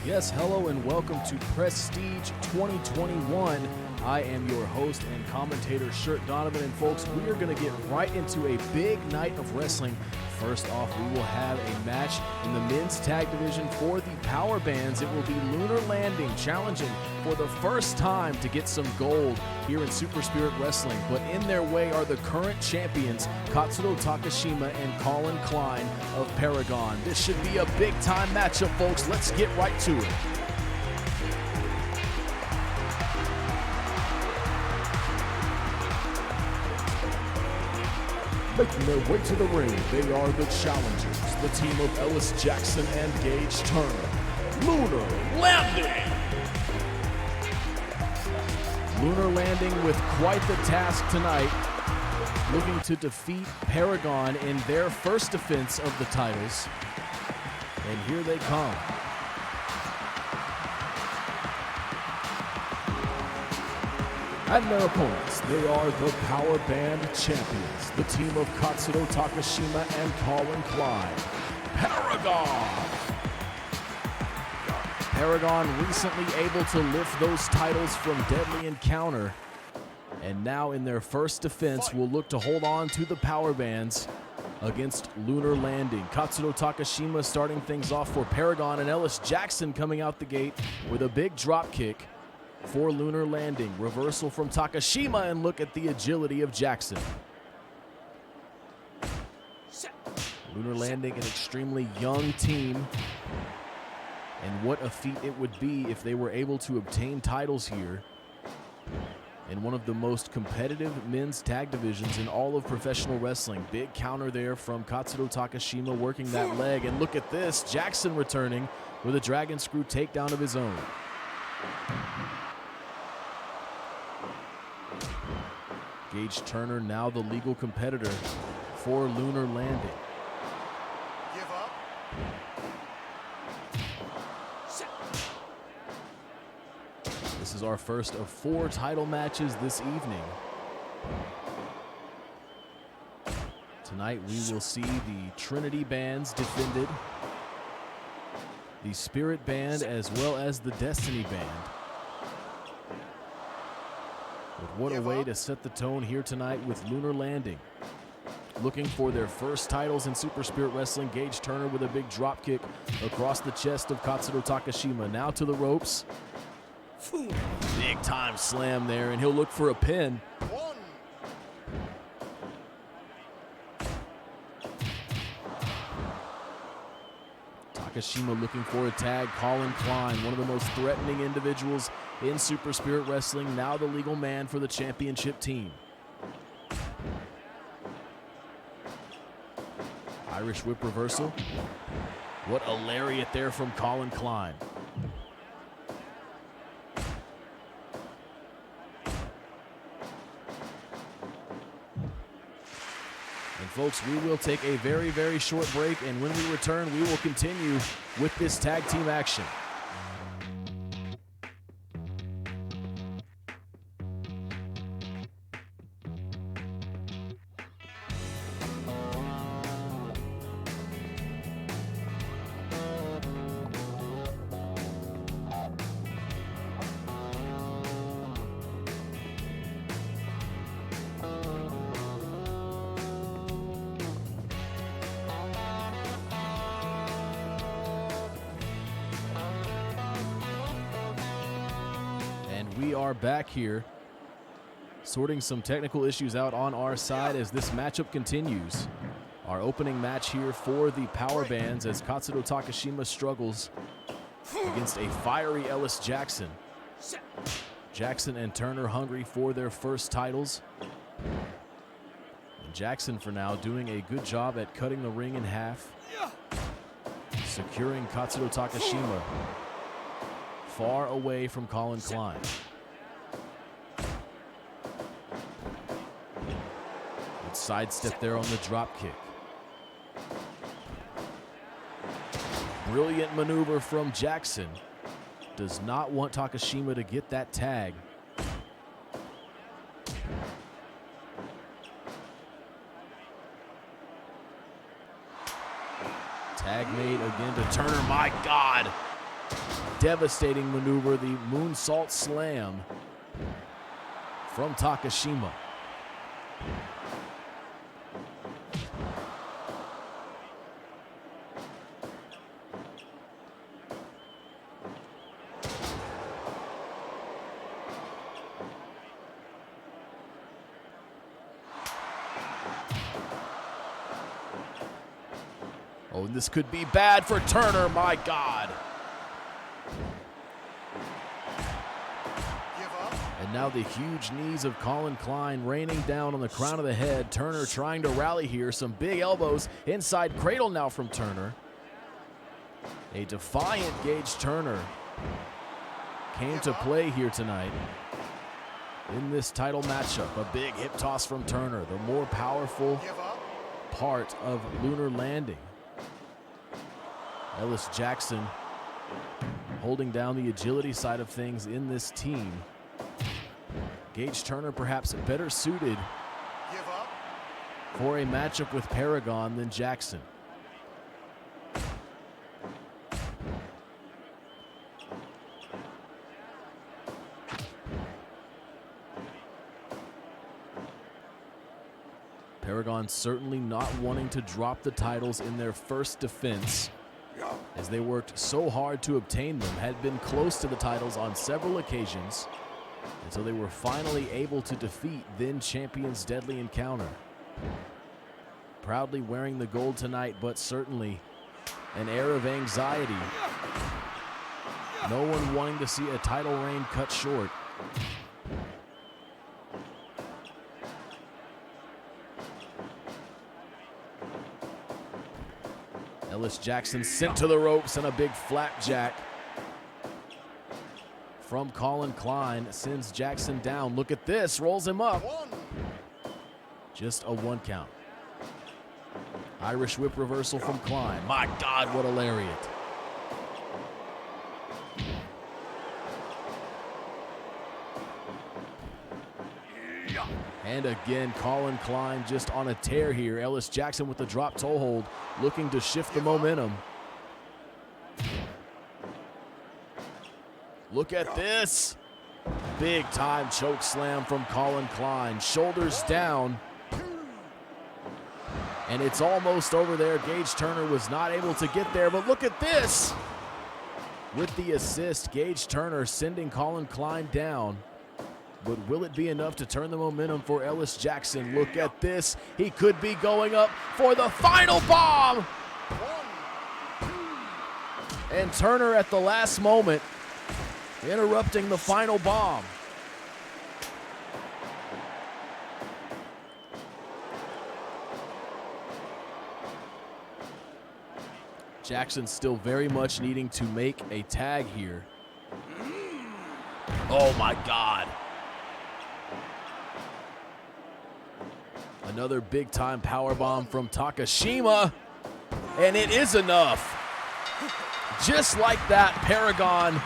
Yes, hello and welcome to Prestige 2021. I am your host and commentator, Shirt Donovan, and folks, we are going to get right into a big night of wrestling. First off, we will have a match in the men's tag division for the power bands. It will be Lunar Landing challenging for the first time to get some gold here in Super Spirit Wrestling. But in their way are the current champions, Katsuro Takashima and Colin Klein of Paragon. This should be a big-time matchup, folks. Let's get right to it. Making their way to the ring, they are the challengers, the team of Ellis Jackson and Gage Turner. Lunar Landing! Lunar Landing with quite the task tonight, looking to defeat Paragon in their first defense of the titles. And here they come. And their opponents, they are the Power Band champions, the team of Katsuro Takashima and Colin Klein. Paragon! Paragon recently able to lift those titles from Deadly Encounter, and now in their first defense will look to hold on to the Power Bands against Lunar Landing. Katsuro Takashima starting things off for Paragon, and Ellis Jackson coming out the gate with a big drop kick for Lunar Landing. Reversal from Takashima, and look at the agility of Jackson. Lunar Landing, an extremely young team, and what a feat it would be if they were able to obtain titles here in one of the most competitive men's tag divisions in all of professional wrestling. Big counter there from Katsuro Takashima, working that leg, and look at this, Jackson returning with a dragon screw takedown of his own. Gage Turner now the legal competitor for Lunar Landing. Give up. This is our first of 4 title matches this evening. Tonight we will see the Trinity bands defended, the Spirit band as well as the Destiny band. But what a way to set the tone here tonight with Lunar Landing. Looking for their first titles in Super Spirit Wrestling. Gage Turner with a big drop kick across the chest of Katsuro Takashima. Now to the ropes. Big time slam there, and he'll look for a pin. Takashima looking for a tag. Colin Klein, one of the most threatening individuals in Super Spirit Wrestling, now the legal man for the championship team. Irish whip reversal. What a lariat there from Colin Klein. And folks, we will take a very, very short break, and when we return, we will continue with this tag team action. We are back here, sorting some technical issues out on our side as this matchup continues. Our opening match here for the power bands as Katsuro Takashima struggles against a fiery Ellis Jackson. Jackson and Turner hungry for their first titles. And Jackson for now doing a good job at cutting the ring in half, securing Katsuro Takashima far away from Colin Klein. Good sidestep there on the drop kick. Brilliant maneuver from Jackson. Does not want Takashima to get that tag. Tag made again to Turner. My God. devastating maneuver, the moonsault slam from Takashima. Oh, this could be bad for Turner, my God. And now the huge knees of Colin Klein raining down on the crown of the head. Turner trying to rally here. Some big elbows. Inside cradle now from Turner. A defiant Gage Turner came to play here tonight in this title matchup. A big hip toss from Turner, the more powerful part of Lunar Landing. Ellis Jackson holding down the agility side of things in this team. Gage Turner perhaps better suited for a matchup with Paragon than Jackson. Paragon certainly not wanting to drop the titles in their first defense, as they worked so hard to obtain them, had been close to the titles on several occasions, until they were finally able to defeat then champions Deadly Encounter. Proudly wearing the gold tonight, but certainly an air of anxiety. No one wanting to see a title reign cut short. Ellis Jackson sent to the ropes, and a big flapjack from Colin Klein sends Jackson down. Look at this, rolls him up. Just a 1 count. Irish whip reversal from Klein. My God, what a lariat. And again, Colin Klein just on a tear here. Ellis Jackson with the drop toe hold, looking to shift the momentum. Look at this. Big time choke slam from Colin Klein. Shoulders down. And it's almost over there. Gage Turner was not able to get there, but look at this. With the assist, Gage Turner sending Colin Klein down. But will it be enough to turn the momentum for Ellis Jackson? Look at this. He could be going up for the final bomb. And Turner at the last moment interrupting the final bomb. Jackson still very much needing to make a tag here. Oh my God. Another big time power bomb from Takashima, and it is enough. Just like that, Paragon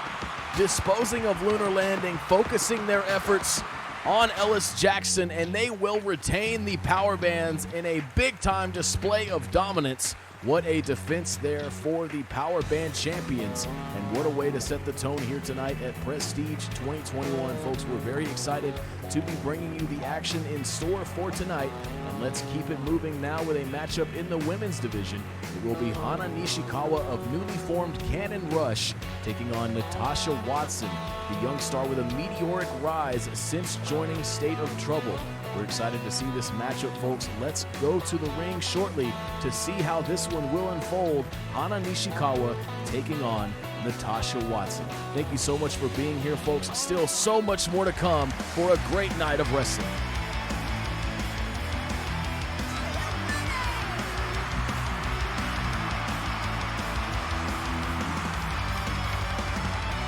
disposing of Lunar Landing, focusing their efforts on Ellis Jackson, and they will retain the power bands in a big time display of dominance. What a defense there for the Power Band champions, and what a way to set the tone here tonight at Prestige 2021. Folks, we're very excited to be bringing you the action in store for tonight, and let's keep it moving now with a matchup in the women's division. It will be Hana Nishikawa of newly formed Cannon Rush taking on Natasha Watson, the young star with a meteoric rise since joining State of Trouble. We're excited to see this matchup, folks. Let's go to the ring shortly to see how this one will unfold. Hana Nishikawa taking on Natasha Watson. Thank you so much for being here, folks. Still so much more to come for a great night of wrestling.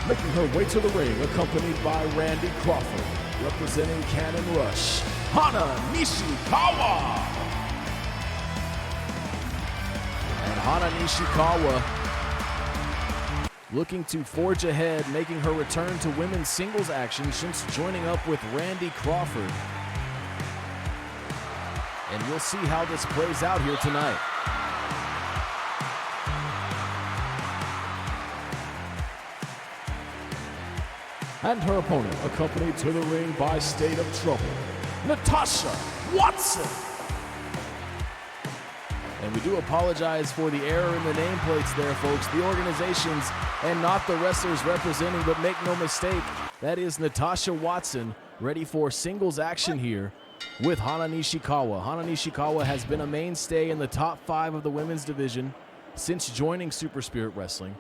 Making her way to the ring, accompanied by Randy Crawford, representing Cannon Rush, Hana Nishikawa. And Hana Nishikawa looking to forge ahead, making her return to women's singles action since joining up with Randy Crawford. And we'll see how this plays out here tonight. And her opponent, accompanied to the ring by State of Trouble, Natasha Watson. And we do apologize for the error in the nameplates there, folks. The organizations and not the wrestlers representing, but make no mistake, that is Natasha Watson, ready for singles action here with Hana Nishikawa. Hana Nishikawa has been a mainstay in the top 5 of the women's division since joining Super Spirit Wrestling.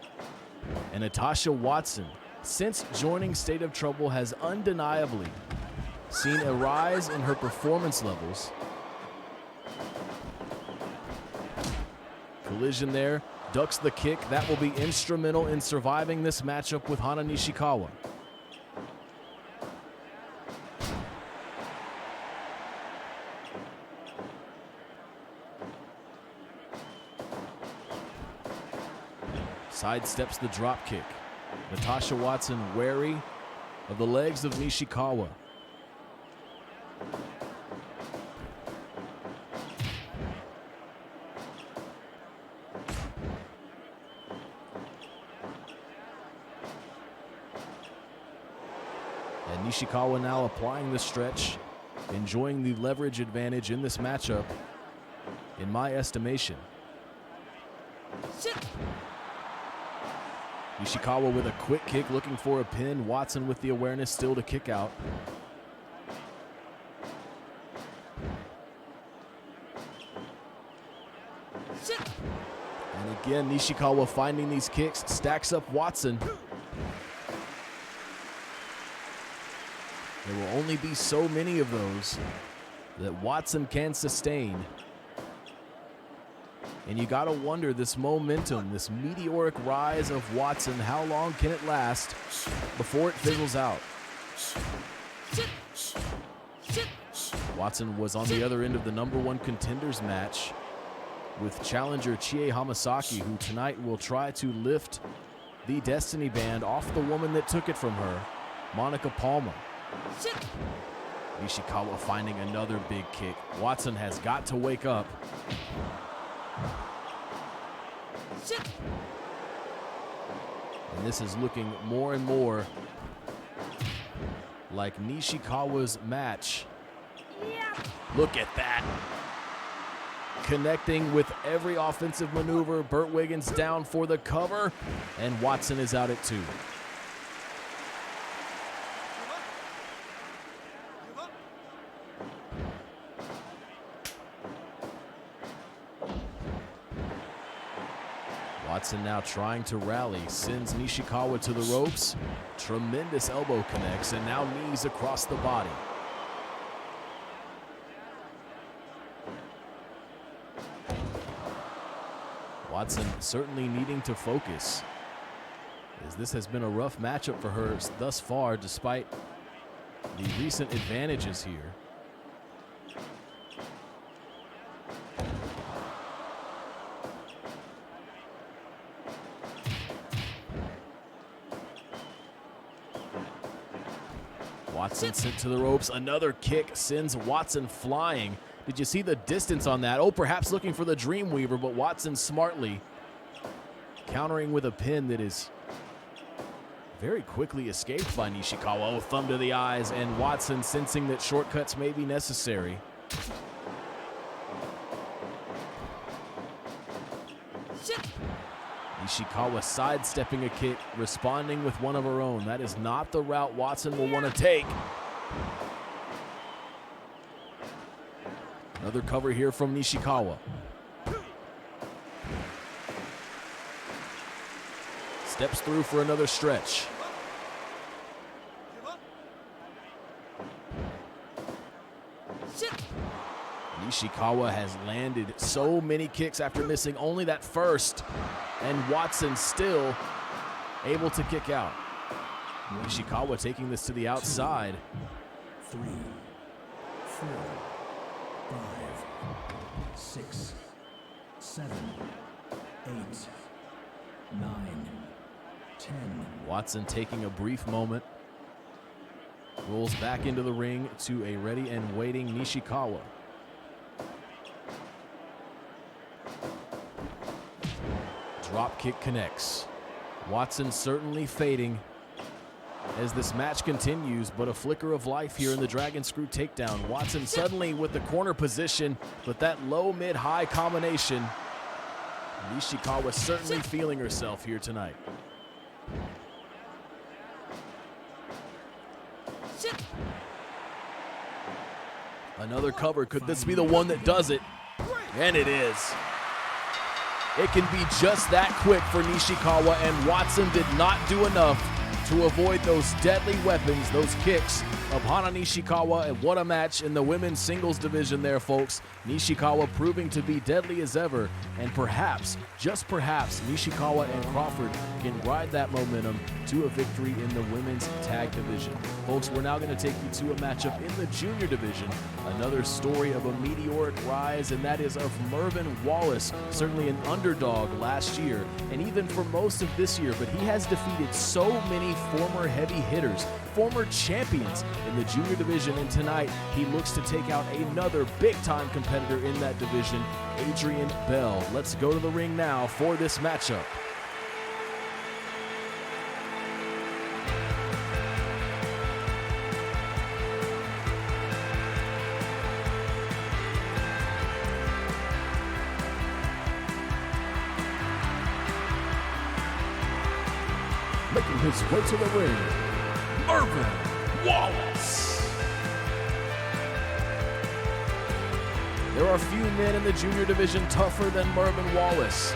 And Natasha Watson, since joining State of Trouble, has undeniably seen a rise in her performance levels. Collision there, ducks the kick. That will be instrumental in surviving this matchup with Hana Nishikawa. Sidesteps the drop kick. Natasha Watson wary of the legs of Nishikawa. And Nishikawa now applying the stretch, enjoying the leverage advantage in this matchup, in my estimation. Nishikawa with a quick kick, looking for a pin. Watson with the awareness still to kick out. And again, Nishikawa finding these kicks, stacks up Watson. There will only be so many of those that Watson can sustain. And you gotta wonder, this momentum, this meteoric rise of Watson, how long can it last before it fizzles out? Watson was on the other end of the #1 contenders match with challenger Chie Hamasaki, who tonight will try to lift the Destiny Band off the woman that took it from her, Monica Palma. Nishikawa finding another big kick. Watson has got to wake up. And this is looking more and more like Nishikawa's match. Look at that. Connecting with every offensive maneuver. Burt Wiggins down for the cover, and Watson is out at 2. Watson now trying to rally, sends Nishikawa to the ropes. Tremendous elbow connects, and now knees across the body. Watson certainly needing to focus, as this has been a rough matchup for her thus far, despite the recent advantages here. Watson sent to the ropes. Another kick sends Watson flying. Did you see the distance on that? Oh, perhaps looking for the Dreamweaver, but Watson smartly countering with a pin that is very quickly escaped by Nishikawa. Oh, thumb to the eyes, and Watson sensing that shortcuts may be necessary. Nishikawa sidestepping a kick, responding with one of her own. That is not the route Watson will want to take. Another cover here from Nishikawa. Steps through for another stretch. Nishikawa has landed so many kicks after missing only that first, and Watson still able to kick out. Nishikawa taking this to the outside. 3, 4, 5, 6, 7, 8, 9, 10. Watson taking a brief moment. Rolls back into the ring to a ready and waiting Nishikawa. Drop kick connects. Watson certainly fading as this match continues, but a flicker of life here in the Dragon Screw takedown. Watson suddenly with the corner position, but that low, mid, high combination. Nishikawa certainly feeling herself here tonight. Another cover. Could this be the one that does it? And it is. It can be just that quick for Nishikawa, and Watson did not do enough to avoid those deadly weapons, those kicks of Hana Nishikawa. And what a match in the women's singles division there, folks. Nishikawa proving to be deadly as ever, and perhaps, just perhaps, Nishikawa and Crawford can ride that momentum to a victory in the women's tag division. Folks, we're now going to take you to a matchup in the junior division, another story of a meteoric rise, and that is of Mervin Wallace, certainly an underdog last year, and even for most of this year, but he has defeated so many former heavy hitters, former champions in the junior division, and tonight he looks to take out another big-time competitor in that division, Adrian Bell. Let's go to the ring now for this matchup. Making his way to the ring, Mervin Wallace. There are few men in the junior division tougher than Mervin Wallace,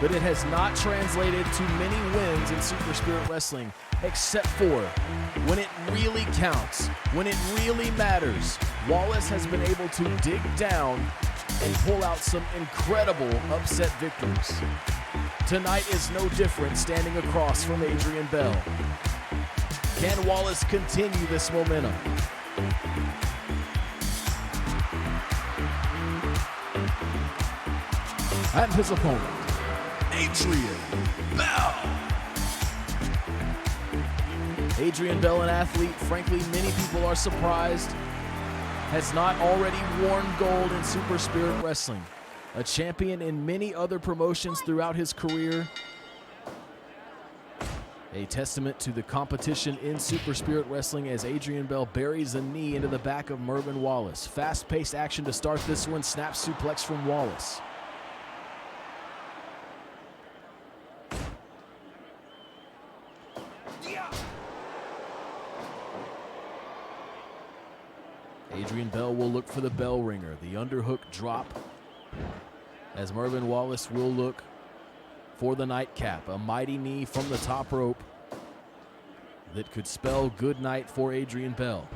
but it has not translated to many wins in Super Spirit Wrestling, except for when it really counts, when it really matters. Wallace has been able to dig down and pull out some incredible upset victories. Tonight is no different, standing across from Adrian Bell. Can Wallace continue this momentum? And his opponent, Adrian Bell. Adrian Bell, an athlete, frankly, many people are surprised, has not already worn gold in Super Spirit Wrestling. A champion in many other promotions throughout his career. A testament to the competition in Super Spirit Wrestling as Adrian Bell buries a knee into the back of Mervin Wallace. Fast-paced action to start this one. Snap suplex from Wallace. Adrian Bell will look for the bell ringer, the underhook drop, as Mervin Wallace will look for the nightcap, a mighty knee from the top rope that could spell good night for Adrian Bell.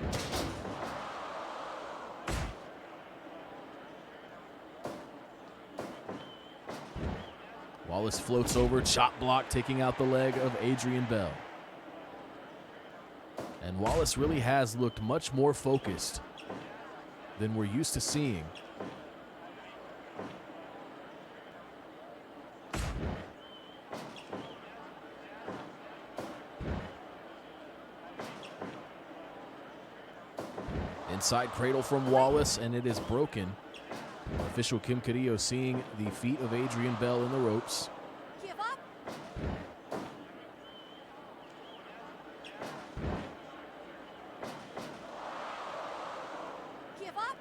Wallace floats over, chop block, taking out the leg of Adrian Bell. And Wallace really has looked much more focused than we're used to seeing. Inside cradle from Wallace, and it is broken. Official Kim Carrillo seeing the feet of Adrian Bell in the ropes. Give up. Give up.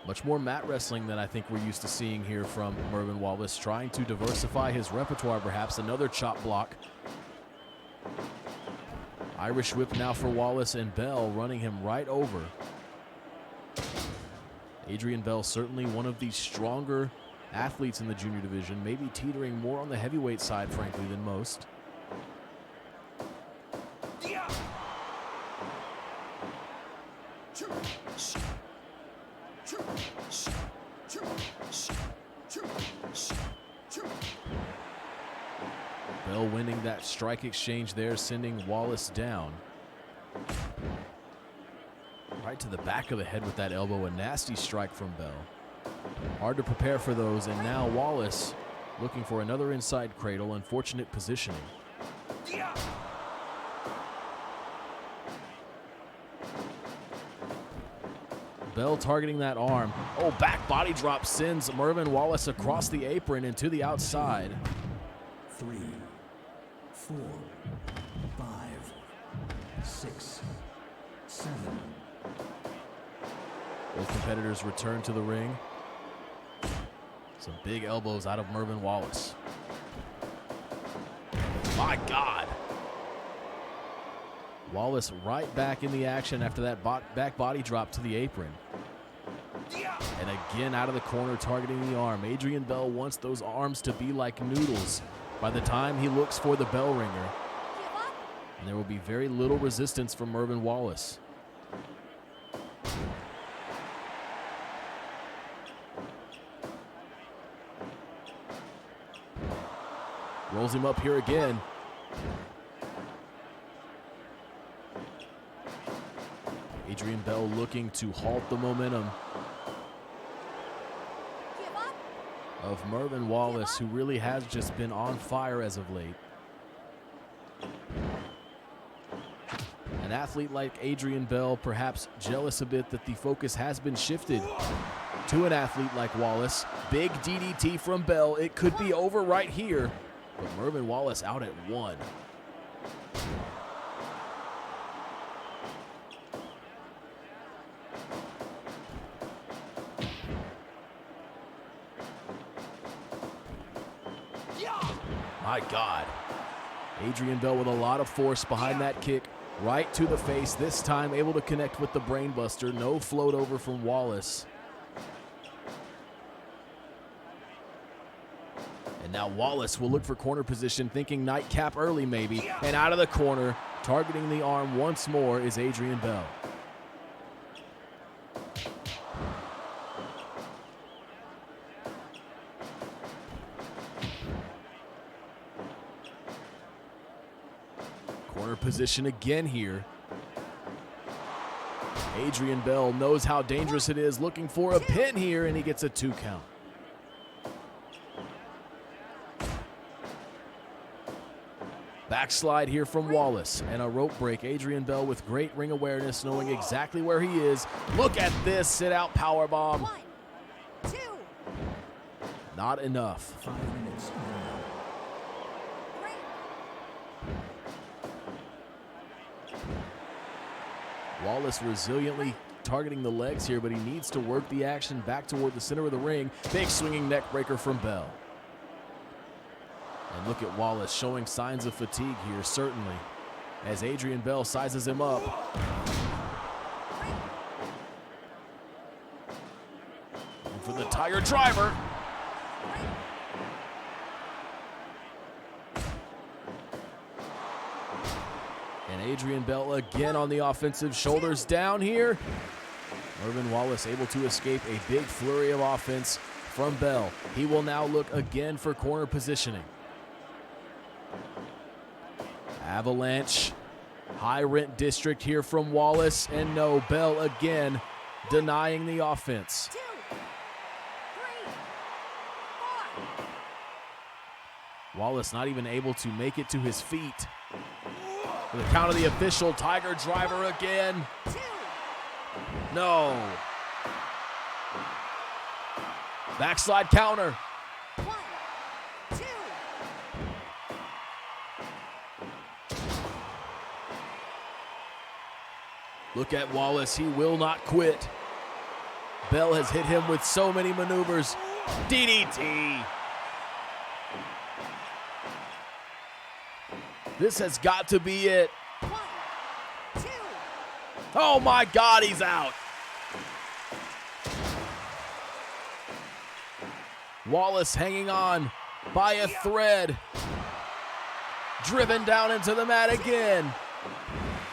Much more mat wrestling than I think we're used to seeing here from Mervin Wallace, trying to diversify his repertoire perhaps. Another chop block. Irish whip now for Wallace, and Bell running him right over. Adrian Bell, certainly one of the stronger athletes in the junior division, maybe teetering more on the heavyweight side, frankly, than most. Bell winning that strike exchange there, sending Wallace down. Right to the back of the head with that elbow, a nasty strike from Bell. Hard to prepare for those, and now Wallace looking for another inside cradle. Unfortunate positioning. Bell targeting that arm. Oh, back body drop sends Mervin Wallace across the apron and to the outside. 3, 4, 5, 6, 7. Both competitors return to the ring. Some big elbows out of Mervin Wallace. My God. Wallace right back in the action after that back body drop to the apron. And again out of the corner, targeting the arm. Adrian Bell wants those arms to be like noodles by the time he looks for the bell ringer. And there will be very little resistance from Mervin Wallace. Rolls him up here again. Adrian Bell looking to halt the momentum of Mervin Wallace, who really has just been on fire as of late. An athlete like Adrian Bell, perhaps jealous a bit that the focus has been shifted to an athlete like Wallace. Big DDT from Bell. It could be over right here, but Mervin Wallace out at 1. My God. Adrian Bell with a lot of force behind that kick. Right to the face, this time able to connect with the brainbuster. No float over from Wallace. And now Wallace will look for corner position, thinking nightcap early maybe. And out of the corner, targeting the arm once more, is Adrian Bell. Corner position again here. Adrian Bell knows how dangerous it is, looking for a pin here, and he gets a 2 count. Backslide here from Wallace and a rope break. Adrian Bell with great ring awareness, knowing exactly where he is. Look at this sit-out powerbomb. 1, 2. Not enough. 5 minutes. Wallace resiliently targeting the legs here, but he needs to work the action back toward the center of the ring. Big swinging neck breaker from Bell. And look at Wallace showing signs of fatigue here, certainly, as Adrian Bell sizes him up. And for the Tiger Driver. And Adrian Bell again on the offensive, shoulders down here. Mervin Wallace able to escape a big flurry of offense from Bell. He will now look again for corner positioning. Avalanche, high rent district here from Wallace, and no, Bell again denying the offense. 2, 3, 4. Wallace not even able to make it to his feet. For the count of the official, Tiger Driver again. 2. No. Backslide counter. 1, 2. Look at Wallace, he will not quit. Bell has hit him with so many maneuvers. DDT. This has got to be it. 1, 2. Oh my God, he's out. Wallace hanging on by a thread. Driven down into the mat again.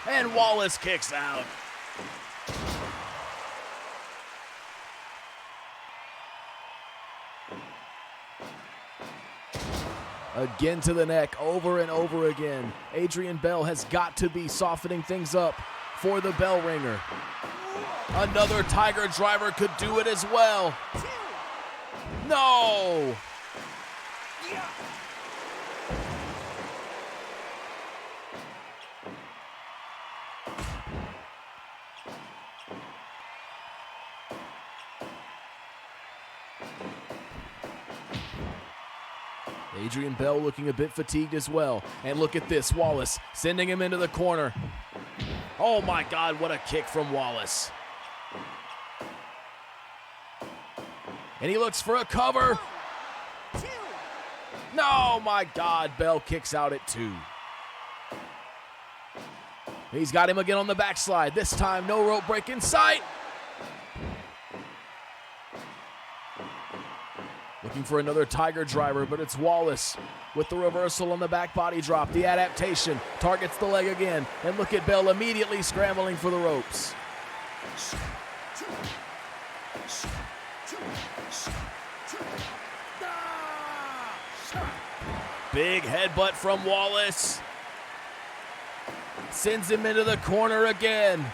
And Wallace kicks out. Again to the neck, over and over again. Adrian Bell has got to be softening things up for the bell ringer. Another Tiger Driver could do it as well. 2. No! Adrian Bell looking a bit fatigued as well. And look at this, Wallace sending him into the corner. Oh my God, what a kick from Wallace. And he looks for a cover. 1, 2. No, my God, Bell kicks out at 2. He's got him again on the backslide. This time, no rope break in sight. Looking for another Tiger driver, but it's Wallace with the reversal on the back body drop. The adaptation targets the leg again. And look at Bell immediately scrambling for the ropes. Big headbutt from Wallace. Sends him into the corner again.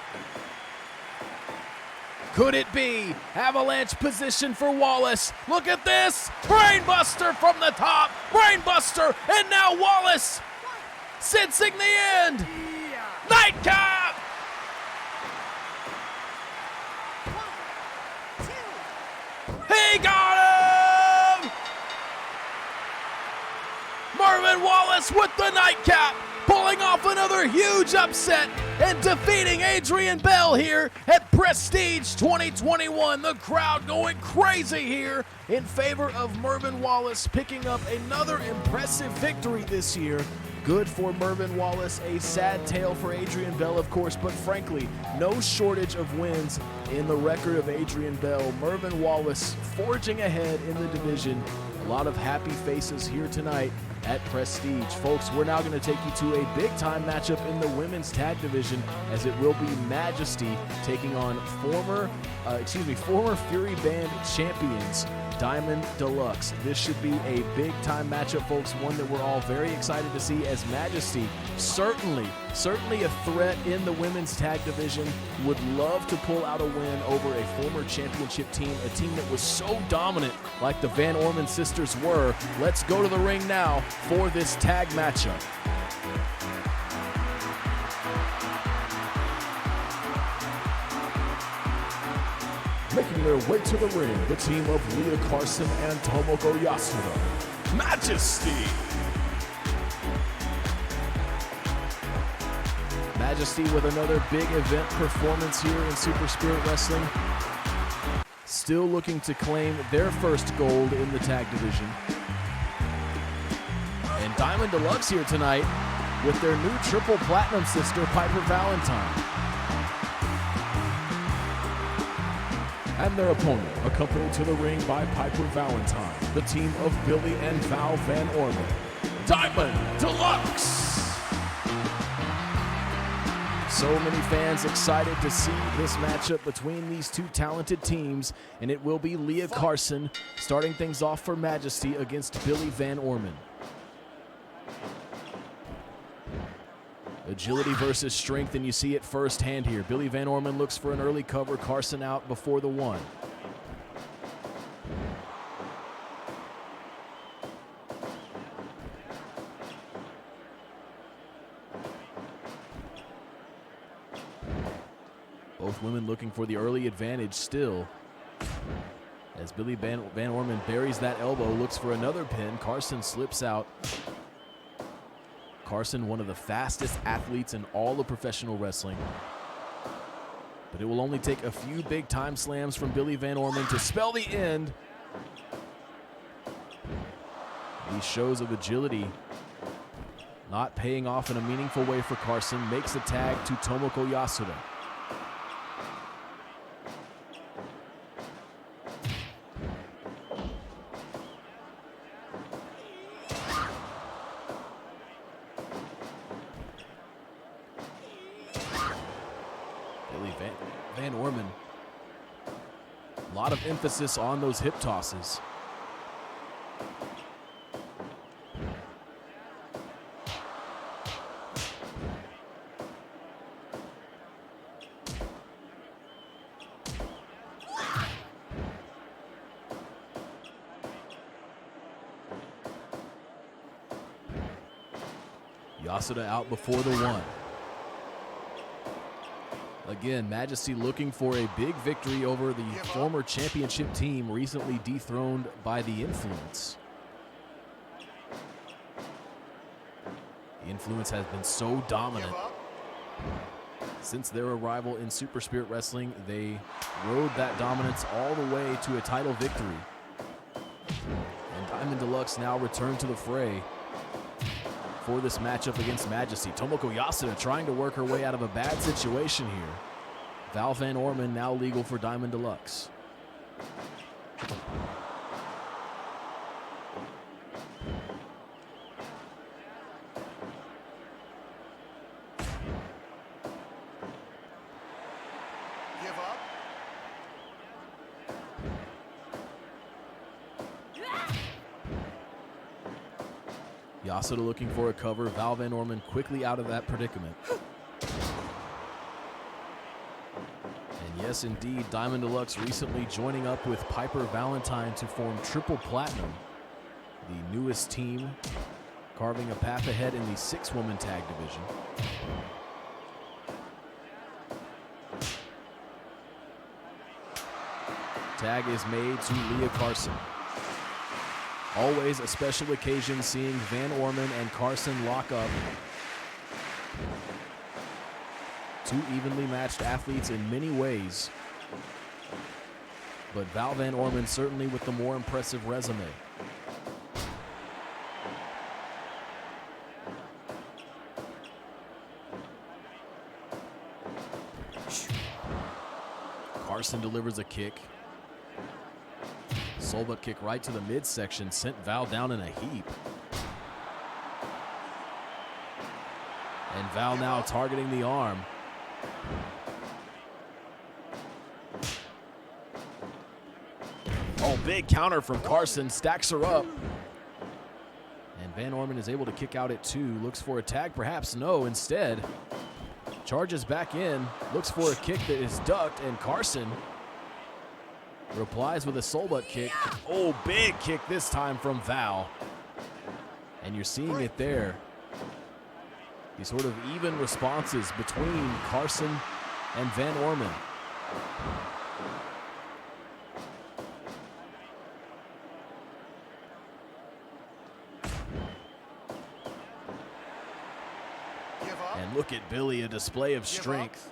Could it be avalanche position for Wallace? Look at this. Brainbuster from the top. Brainbuster. And now Wallace sensing the end. Nightcap. 1, 2. He got him. Mervin Wallace with the nightcap, pulling off another huge upset and defeating Adrian Bell here at Prestige 2021. The crowd going crazy here in favor of Mervin Wallace, picking up another impressive victory this year. Good for Mervin Wallace, a sad tale for Adrian Bell, of course, but frankly, no shortage of wins in the record of Adrian Bell. Mervin Wallace forging ahead in the division. A lot of happy faces here tonight at Prestige. Folks, we're now going to take you to a big-time matchup in the women's tag division, as it will be Majesty taking on former Fury Band champions, Diamond Deluxe. This should be a big-time matchup, folks, one that we're all very excited to see, as Majesty certainly a threat in the women's tag division. Would love to pull out a win over a former championship team, a team that was so dominant like the Van Orman sisters were. Let's go to the ring now for this tag matchup. Making their way to the ring, the team of Leah Carson and Tomoko Yasuda, Majesty. Majesty with another big event performance here in Super Spirit Wrestling. Still looking to claim their first gold in the tag division. And Diamond Deluxe here tonight with their new triple platinum sister, Piper Valentine. And their opponent, accompanied to the ring by Piper Valentine, the team of Billy and Val Van Orman, Diamond Deluxe. So many fans excited to see this matchup between these two talented teams, and it will be Leah Carson starting things off for Majesty against Billy Van Orman. Agility versus strength, and you see it firsthand here. Billy Van Orman looks for an early cover, Carson out before the one. Both women looking for the early advantage still. As Billy Van Orman buries that elbow, looks for another pin. Carson slips out. Carson, one of the fastest athletes in all of professional wrestling. But it will only take a few big time slams from Billy Van Orman to spell the end. These shows of agility not paying off in a meaningful way for Carson. Makes the tag to Tomoko Yasuda. Van Orman, a lot of emphasis on those hip tosses. Yasuda out before the one. Again, Majesty looking for a big victory over the former championship team recently dethroned by the Influence. Influence has been so dominant. Give up. Since their arrival in Super Spirit Wrestling, they rode that dominance all the way to a title victory. And Diamond Deluxe now return to the fray for this matchup against Majesty. Tomoko Yasuda trying to work her way out of a bad situation here. Val Van Orman now legal for Diamond Deluxe. Give up. Yasuda looking for a cover. Val Van Orman quickly out of that predicament. And yes, indeed, Diamond Deluxe recently joining up with Piper Valentine to form Triple Platinum, the newest team, carving a path ahead in the 6-woman tag division. Tag is made to Leah Carson. Always a special occasion seeing Van Orman and Carson lock up. Two evenly matched athletes in many ways, but Val Van Orman certainly with the more impressive resume. Carson delivers a kick. Soulbutt kick right to the midsection, sent Val down in a heap. And Val now targeting the arm. Oh, big counter from Carson, stacks her up. And Van Orman is able to kick out at 2, looks for a tag, perhaps no, instead charges back in, looks for a kick that is ducked, and Carson replies with a soulbutt kick. Oh, big kick this time from Val. And you're seeing it there. These sort of even responses between Carson and Van Orman. Give up. And look at Billy, a display of strength.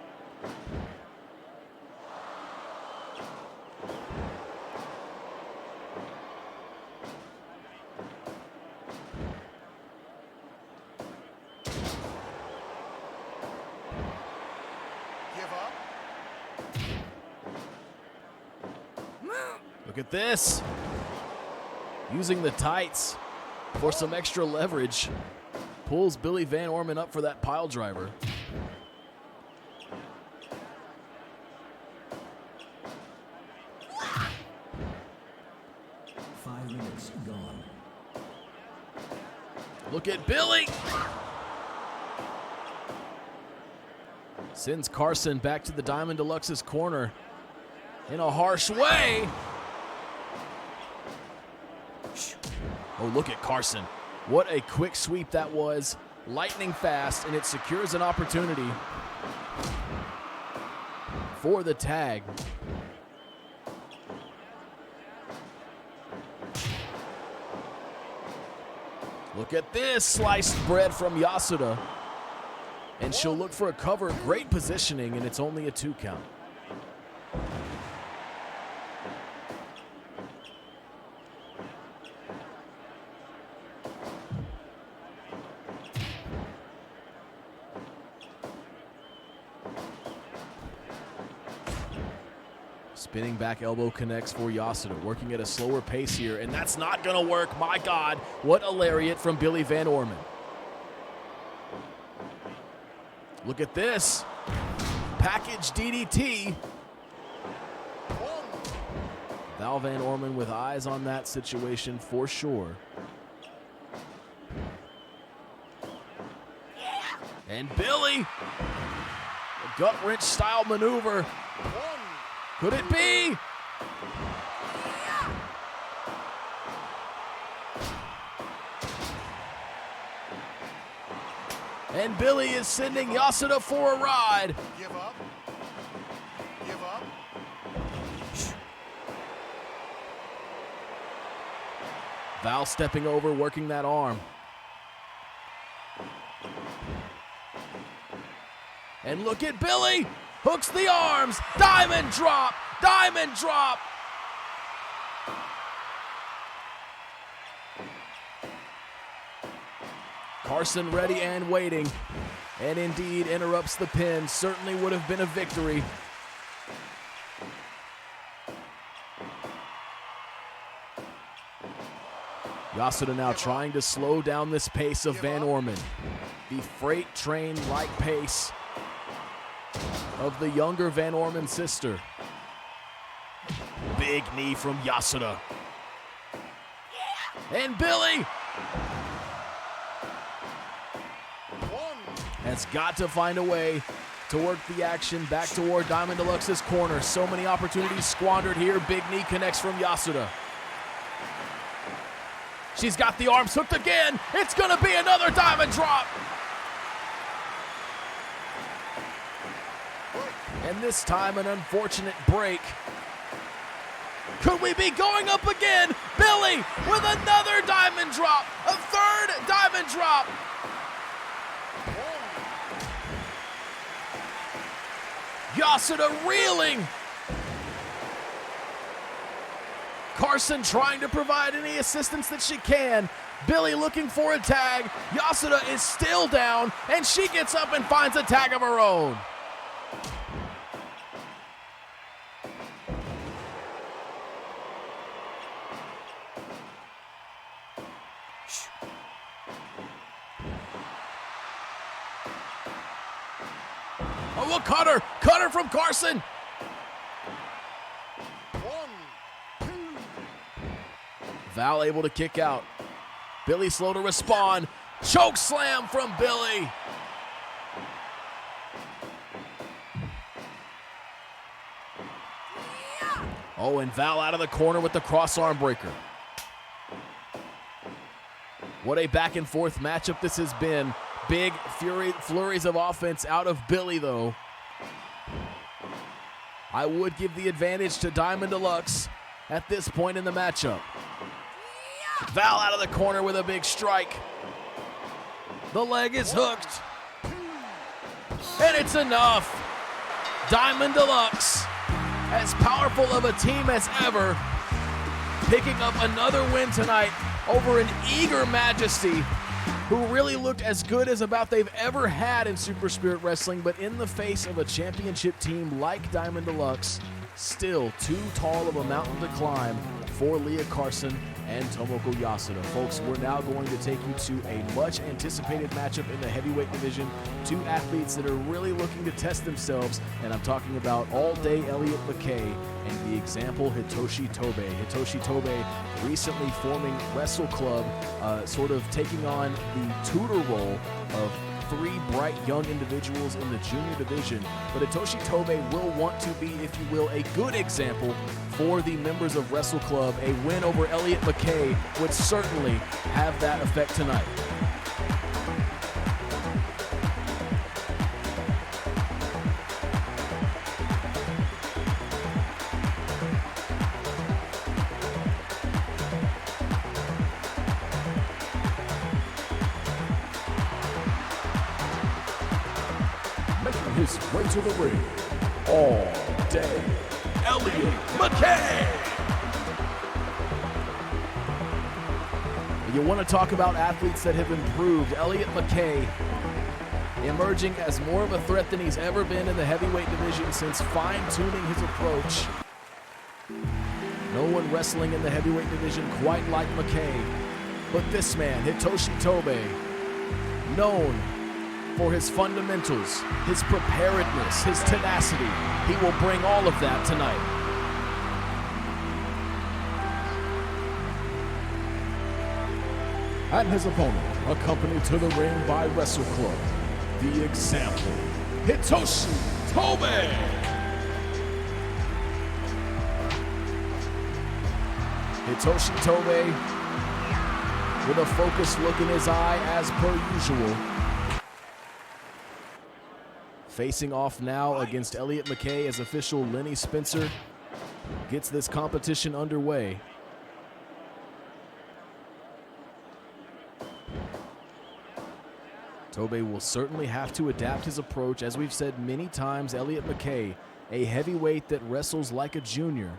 Give up. Look at this. Using the tights for some extra leverage. Pulls Billy Van Orman up for that pile driver. Five minutes gone. Look at Billy. Sends Carson back to the Diamond Deluxe's corner in a harsh way. Oh, look at Carson. What a quick sweep that was. Lightning fast, and it secures an opportunity for the tag. Look at this sliced bread from Yasuda. And she'll look for a cover. Great positioning, and it's only a 2 count. Spinning back elbow connects for Yasuda, working at a slower pace here, and that's not gonna work. My God, what a lariat from Billy Van Orman. Look at this. Package DDT. Val Van Orman with eyes on that situation for sure. And Billy, a gut wrench style maneuver. Could it be? And Billy is sending Yasuda for a ride. Give up. Give up. Val stepping over, working that arm. And look at Billy, hooks the arms, diamond drop, diamond drop. Carson ready and waiting, and indeed interrupts the pin. Certainly would have been a victory. Yasuda now trying to slow down this pace of Van Orman. The freight train-like pace of the younger Van Orman sister. Big knee from Yasuda. And Billy has got to find a way to work the action back toward Diamond Deluxe's corner. So many opportunities squandered here. Big knee connects from Yasuda. She's got the arms hooked again. It's gonna be another diamond drop. And this time an unfortunate break. Could we be going up again? Billy with another diamond drop. A third diamond drop. Yasuda reeling. Carson trying to provide any assistance that she can. Billy looking for a tag. Yasuda is still down, and she gets up and finds a tag of her own. Oh, a cutter! Cutter from Carson! Val able to kick out. Billy slow to respond. Choke slam from Billy. Oh, and Val out of the corner with the cross arm breaker. What a back and forth matchup this has been. Big flurries of offense out of Billy, though. I would give the advantage to Diamond Deluxe at this point in the matchup. Val out of the corner with a big strike. The leg is hooked. And it's enough. Diamond Deluxe, as powerful of a team as ever, picking up another win tonight over an eager Majesty, who really looked as good as about they've ever had in Super Spirit Wrestling, but in the face of a championship team like Diamond Deluxe, still too tall of a mountain to climb for Leah Carson and Tomoko Yasuda. Folks, we're now going to take you to a much anticipated matchup in the heavyweight division. Two athletes that are really looking to test themselves, and I'm talking about All Day Elliott McKay and the example Hitoshi Tobe. Hitoshi Tobe recently forming Wrestle Club, sort of taking on the tutor role of three bright young individuals in the junior division. But Hitoshi Tobe will want to be, if you will, a good example for the members of Wrestle Club. A win over Elliott McKay would certainly have that effect tonight. Making his way to the ring, All Day Elliott McKay. You want to talk about athletes that have improved. Elliott McKay emerging as more of a threat than he's ever been in the heavyweight division since fine-tuning his approach. No one wrestling in the heavyweight division quite like McKay. But this man, Hitoshi Tobe, known for his fundamentals, his preparedness, his tenacity. He will bring all of that tonight. And his opponent, accompanied to the ring by Wrestle Club, the example, Hitoshi Tobe. Hitoshi Tobe with a focused look in his eye as per usual. Facing off now against Elliott McKay as official Lenny Spencer gets this competition underway. Tobe will certainly have to adapt his approach. As we've said many times, Elliott McKay, a heavyweight that wrestles like a junior,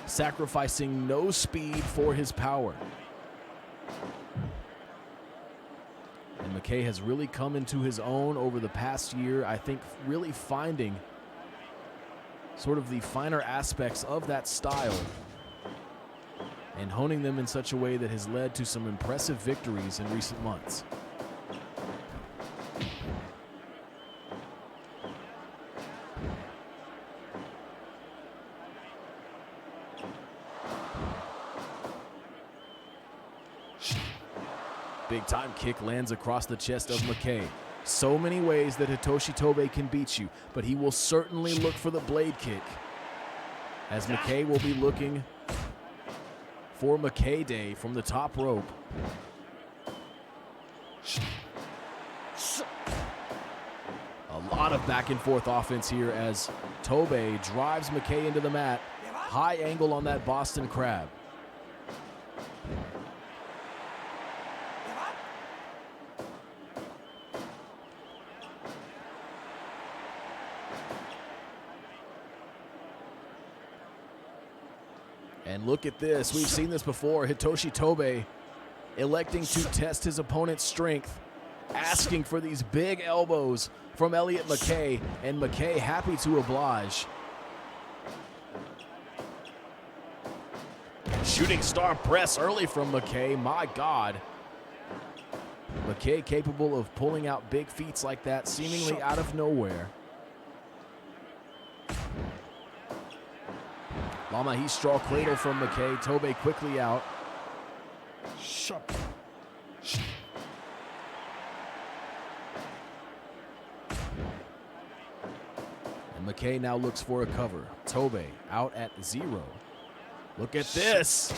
sacrificing no speed for his power. And McKay has really come into his own over the past year, I think, really finding sort of the finer aspects of that style and honing them in such a way that has led to some impressive victories in recent months. Big time kick lands across the chest of McKay. So many ways that Hitoshi Tobe can beat you, but he will certainly look for the blade kick, as McKay will be looking for McKay Day from the top rope. A lot of back and forth offense here as Tobe drives McKay into the mat. High angle on that Boston Crab. And look at this. We've seen this before. Hitoshi Tobe electing to test his opponent's strength, asking for these big elbows from Elliott McKay, and McKay happy to oblige. Shooting star press early from McKay. My God. McKay capable of pulling out big feats like that seemingly out of nowhere. Lama straw cradle from McKay. Tobe quickly out. And McKay now looks for a cover. Tobe out at 0. Look at this.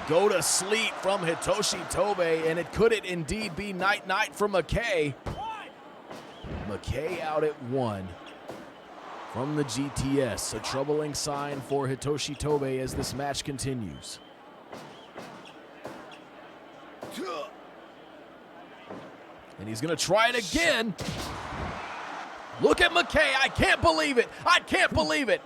Go to sleep from Hitoshi Tobe, and could it indeed be night-night for McKay? McKay out at 1. From the GTS, a troubling sign for Hitoshi Tobe as this match continues. And he's going to try it again. Look at McKay. I can't believe it. I can't believe it.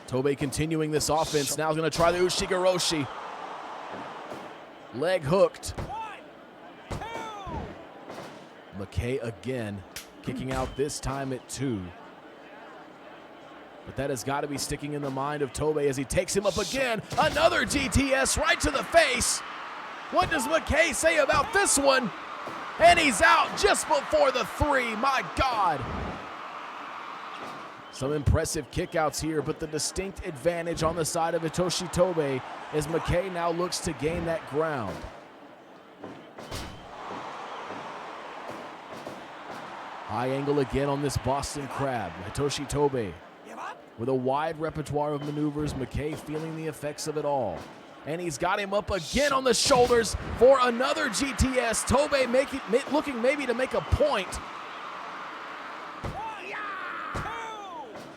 Tobe continuing this offense. Now going to try the Ushigoroshi. Leg hooked. McKay again, kicking out this time at 2. But that has got to be sticking in the mind of Tobe as he takes him up again. Another GTS right to the face. What does McKay say about this one? And he's out just before the 3. My God. Some impressive kickouts here, but the distinct advantage on the side of Hitoshi Tobe as McKay now looks to gain that ground. High angle again on this Boston Crab. Hitoshi Tobe with a wide repertoire of maneuvers. McKay feeling the effects of it all. And he's got him up again on the shoulders for another GTS. Tobe looking maybe to make a point.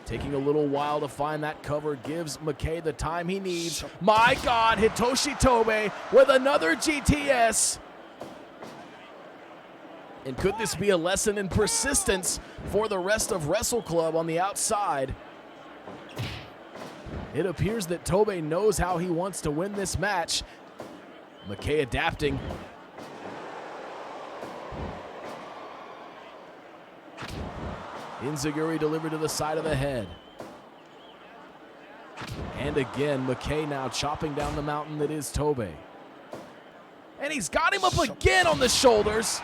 Taking a little while to find that cover, gives McKay the time he needs. My God, Hitoshi Tobe with another GTS. And could this be a lesson in persistence for the rest of Wrestle Club on the outside? It appears that Tobe knows how he wants to win this match. McKay adapting. Enziguri delivered to the side of the head. And again, McKay now chopping down the mountain that is Tobe. And he's got him up again on the shoulders.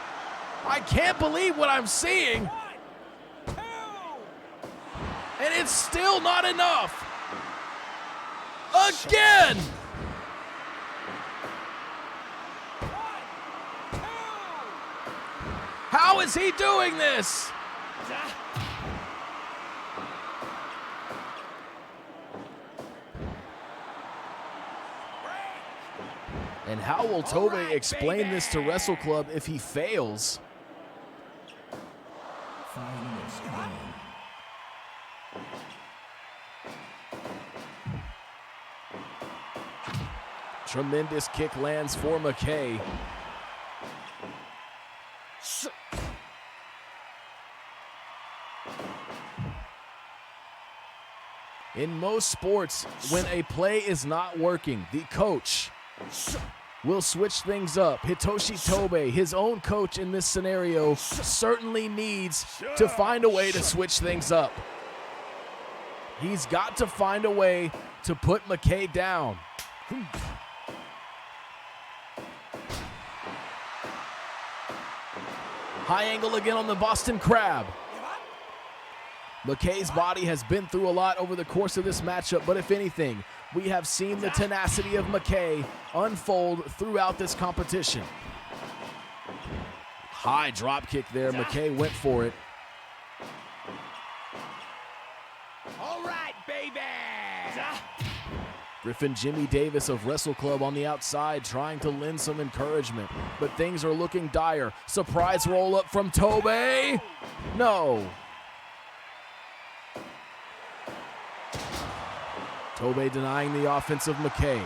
I can't believe what I'm seeing. And it's still not enough. Again. How is he doing this? And how will Tobe explain this to Wrestle Club if he fails? 5 minutes gone. Tremendous kick lands for McKay. In most sports, when a play is not working, the coach will switch things up. Hitoshi Tobe, his own coach in this scenario, certainly needs to find a way to switch things up. He's got to find a way to put McKay down. High angle again on the Boston Crab. McKay's body has been through a lot over the course of this matchup, but if anything, we have seen the tenacity of McKay unfold throughout this competition. High drop kick there. McKay went for it. All right, baby. Griffin Jimmy Davis of Wrestle Club on the outside trying to lend some encouragement, but things are looking dire. Surprise roll up from Tobe. No. Tobe denying the offense of McKay.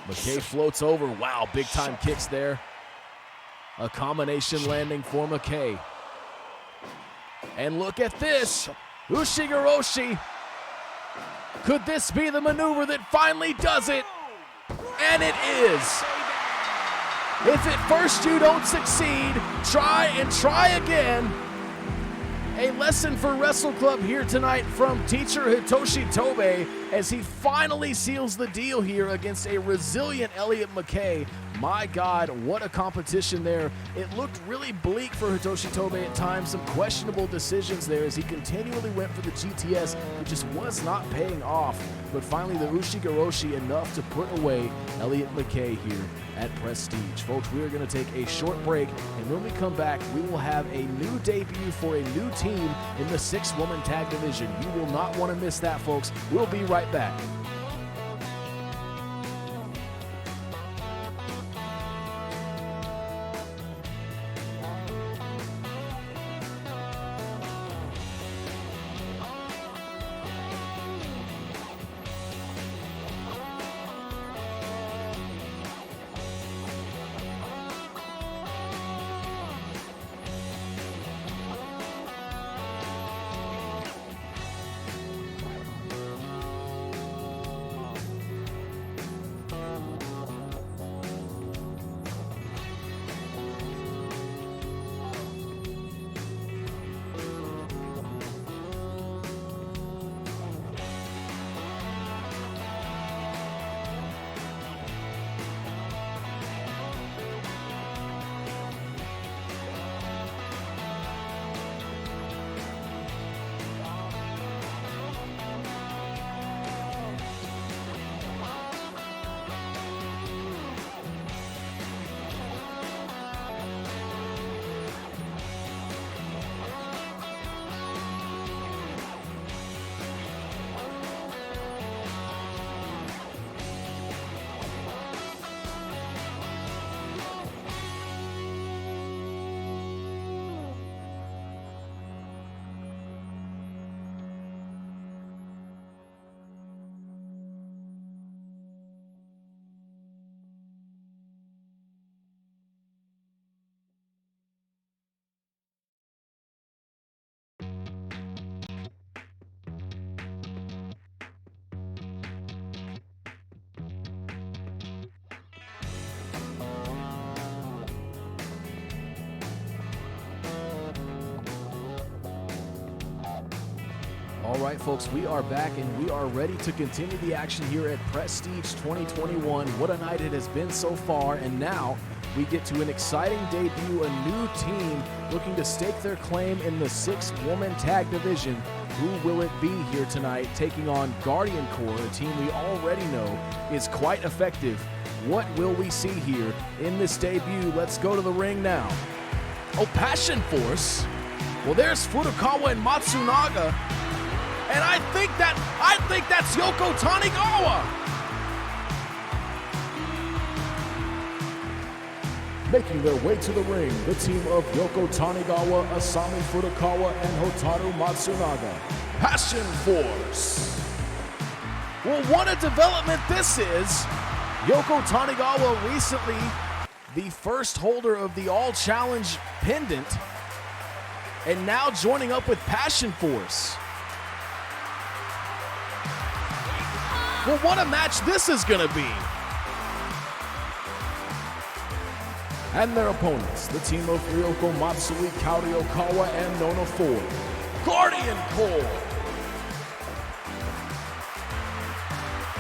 McKay floats over. Wow, big time kicks there. A combination landing for McKay. And look at this, Ushigoroshi. Could this be the maneuver that finally does it? And it is. If at first you don't succeed, try and try again. A lesson for Wrestle Club here tonight from teacher Hitoshi Tobe as he finally seals the deal here against a resilient Elliot McKay. My God, what a competition there. It looked really bleak for Hitoshi Tobe at times. Some questionable decisions there as he continually went for the GTS, which just was not paying off. But finally, the Ushigoroshi enough to put away Elliot McKay here at Prestige. Folks, we are going to take a short break, and when we come back, we will have a new debut for a new team in the 6-woman tag division. You will not want to miss that, folks. We'll be right back. All right, folks, we are back and we are ready to continue the action here at Prestige 2021. What a night it has been so far, and now we get to an exciting debut, a new team looking to stake their claim in the 6-woman tag division. Who will it be here tonight, taking on Guardian Corps, a team we already know is quite effective. What will we see here in this debut? Let's go to the ring now. Oh, Passion Force. Well, there's Furukawa and Matsunaga. And I think that's Yoko Tanigawa. Making their way to the ring, the team of Yoko Tanigawa, Asami Furukawa, and Hotaru Matsunaga. Passion Force. Well, what a development this is. Yoko Tanigawa recently the first holder of the All Challenge pendant, and now joining up with Passion Force. Well, what a match this is gonna be. And their opponents, the team of Ryoko Matsui, Kaori Okawa, and Nona Ford. Guardian Core.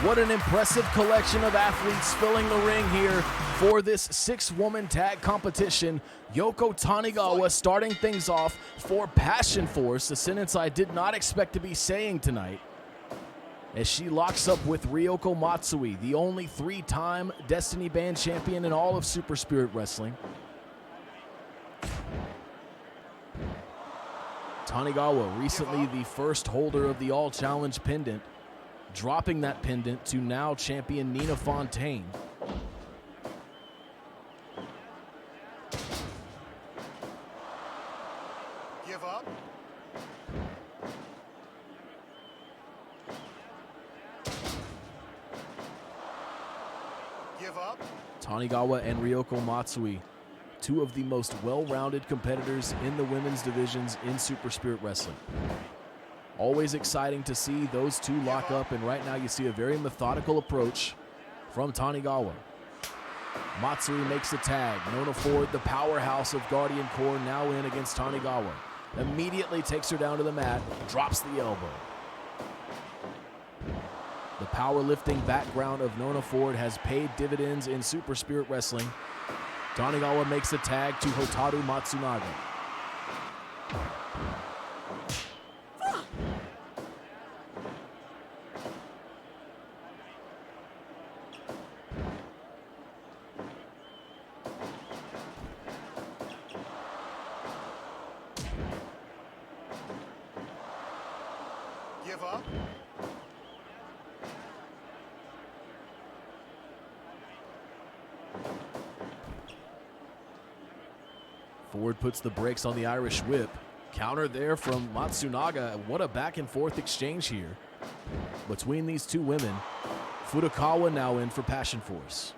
What an impressive collection of athletes filling the ring here for this 6-woman tag competition. Yoko Tanigawa starting things off for Passion Force, a sentence I did not expect to be saying tonight, as she locks up with Ryoko Matsui, the only 3-time Destiny Band champion in all of Super Spirit Wrestling. Tanigawa, recently the first holder of the All Challenge pendant, dropping that pendant to now champion Nina Fontaine. Give up. Give up. Tanigawa and Ryoko Matsui, two of the most well-rounded competitors in the women's divisions in Super Spirit Wrestling. Always exciting to see those two lock up, and right now you see a very methodical approach from Tanigawa. Matsui makes the tag. Nona Ford, the powerhouse of Guardian Core, now in against Tanigawa. Immediately takes her down to the mat, drops the elbow. The powerlifting background of Nona Ford has paid dividends in Super Spirit Wrestling. Tanigawa makes the tag to Hotaru Matsunaga. Give up. Ford puts the brakes on the Irish whip. Counter there from Matsunaga. What a back and forth exchange here between these two women. Furukawa now in for Passion Force.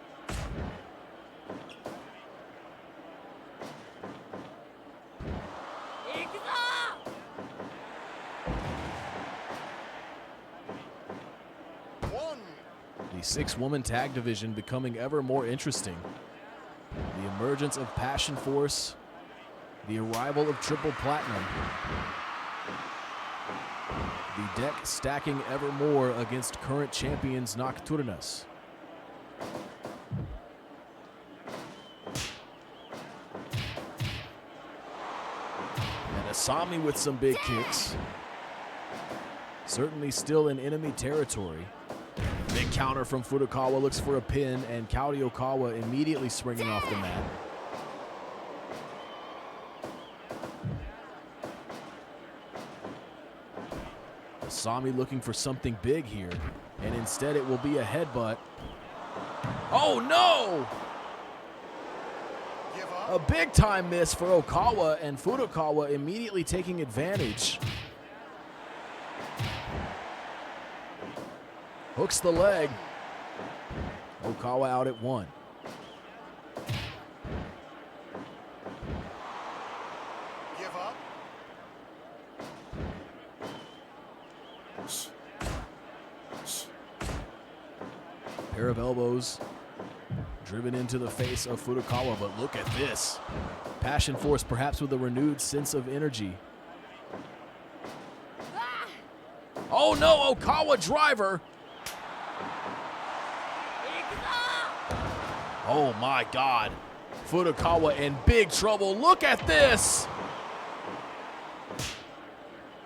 The 6-woman tag division becoming ever more interesting. The emergence of Passion Force, the arrival of Triple Platinum, the deck stacking ever more against current champions Nocturnas. And Asami with some big kicks. Certainly still in enemy territory. Big counter from Furukawa, looks for a pin, and Kaori Okawa immediately springing off the mat. Asami looking for something big here, and instead it will be a headbutt. Oh no! Give up. A big time miss for Okawa, and Furukawa immediately taking advantage. Hooks the leg. Okawa out at 1. Give up. Pair of elbows driven into the face of Furukawa, but look at this. Passion Force perhaps with a renewed sense of energy. Oh no, Okawa driver. Oh my God. Furukawa in big trouble. Look at this.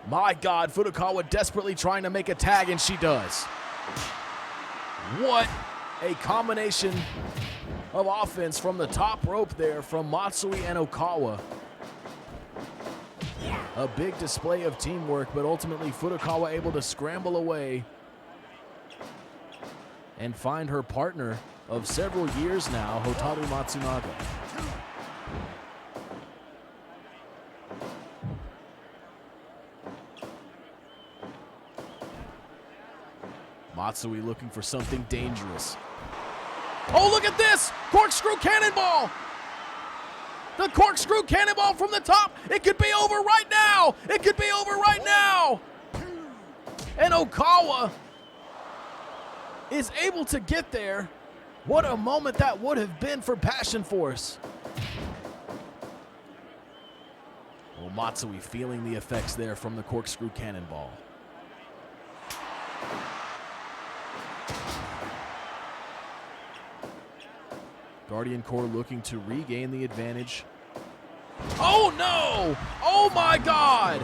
My God, Furukawa desperately trying to make a tag, and she does. What a combination of offense from the top rope there from Matsui and Okawa. A big display of teamwork, but ultimately Furukawa able to scramble away and find her partner of several years now, Hotaru Matsunaga. Matsui looking for something dangerous. Oh, look at this! Corkscrew cannonball! The corkscrew cannonball from the top! It could be over right now! It could be over right now! And Okawa is able to get there. What a moment that would have been for Passion Force. Well, Matsui feeling the effects there from the corkscrew cannonball. Guardian Corps looking to regain the advantage. Oh no! Oh my God!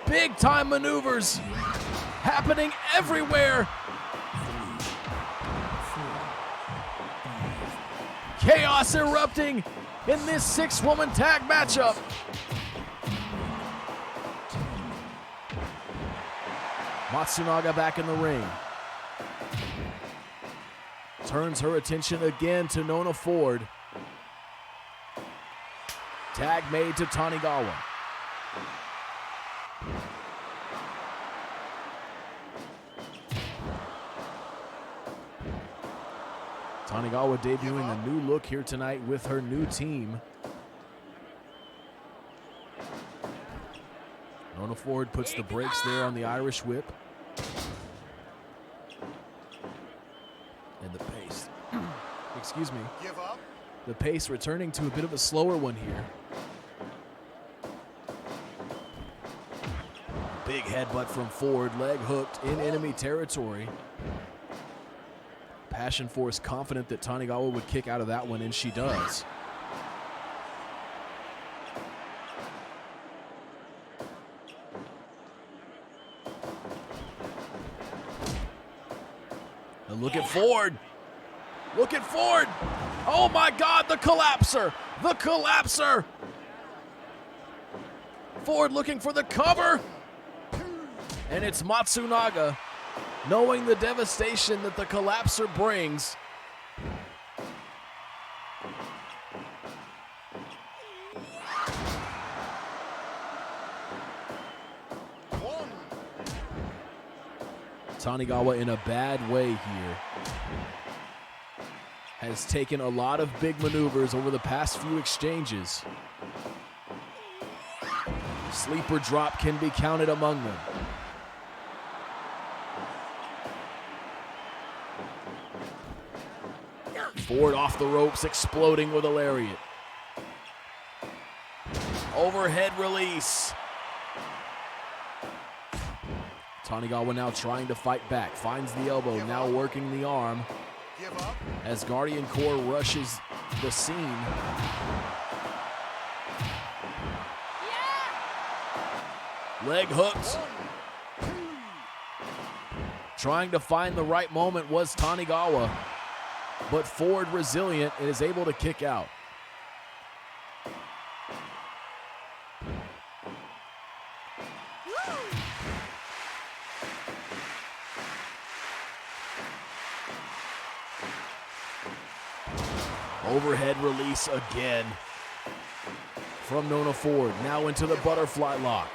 Big time maneuvers happening everywhere. Chaos erupting in this 6-woman tag matchup. Matsunaga back in the ring. Turns her attention again to Nona Ford. Tag made to Tanigawa. Tanigawa debuting a new look here tonight with her new team. Nona Ford puts the brakes there on the Irish whip. And the pace, excuse me, Give up. the pace returning to a bit of a slower one here. Big headbutt from Ford, leg hooked in enemy territory. Passion Force confident that Tanigawa would kick out of that one, and she does. And look at Ford. Look at Ford. Oh my God, the collapser. The collapser. Ford looking for the cover. And it's Matsunaga, knowing the devastation that the collapser brings. Tanigawa in a bad way here. Has taken a lot of big maneuvers over the past few exchanges. Sleeper drop can be counted among them. Ford off the ropes, exploding with a lariat. Overhead release. Tanigawa now trying to fight back. Finds the elbow, now working the arm. Give up. As Guardian Corps rushes the scene. Leg hooks. Trying to find the right moment was Tanigawa. But Ford resilient and is able to kick out. Overhead release again from Nona Ford. Now into the butterfly lock.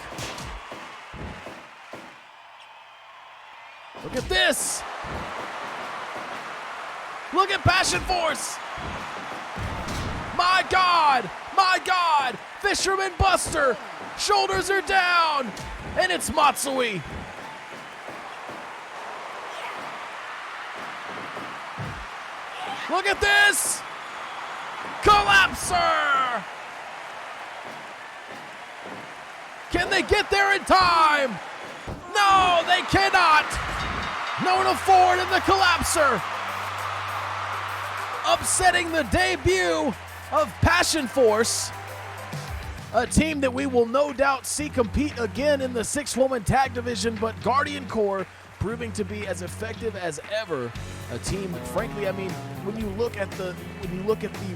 Look at this. Look at Passion Force. My God. My God. Fisherman Buster. Shoulders are down. And it's Matsui. Look at this. Collapser! Can they get there in time? No, they cannot! Nona Ford and the Collapser! Upsetting the debut of Passion Force A team that we will no doubt see compete again in the 6-woman tag division, but Guardian Core proving to be as effective as ever. A team, frankly, I mean, when you look at the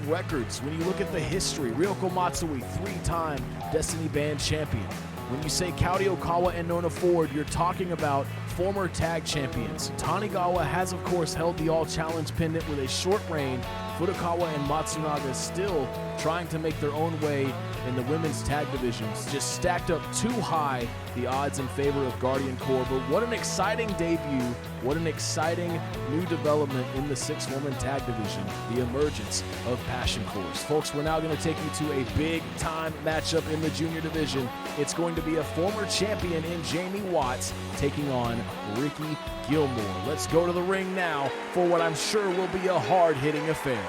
records, when you look at the history, Ryoko Matsui, 3-time Destiny Band champion. When you say Kaori Okawa and Nona Ford, you're talking about former tag champions. Tanigawa has, of course, held the All Challenge pendant with a short reign. Furukawa and Matsunaga still trying to make their own way in the women's tag divisions. Just stacked up too high the odds in favor of Guardian Core. But what an exciting debut. What an exciting new development in the 6-woman tag division. The emergence of Passion Force. Folks, we're now going to take you to a big-time matchup in the junior division. It's going to be a former champion in Jamie Watts taking on Ricky Gilmore. Let's go to the ring now for what I'm sure will be a hard-hitting affair.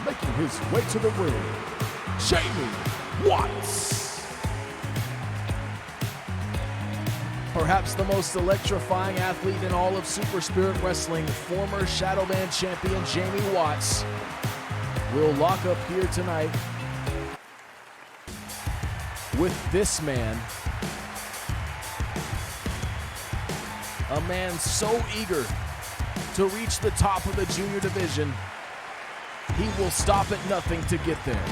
Making his way to the ring, Jamie Watts. Perhaps the most electrifying athlete in all of Super Spirit Wrestling, former Shadow Band champion Jamie Watts will lock up here tonight with this man. A man so eager to reach the top of the junior division, he will stop at nothing to get there.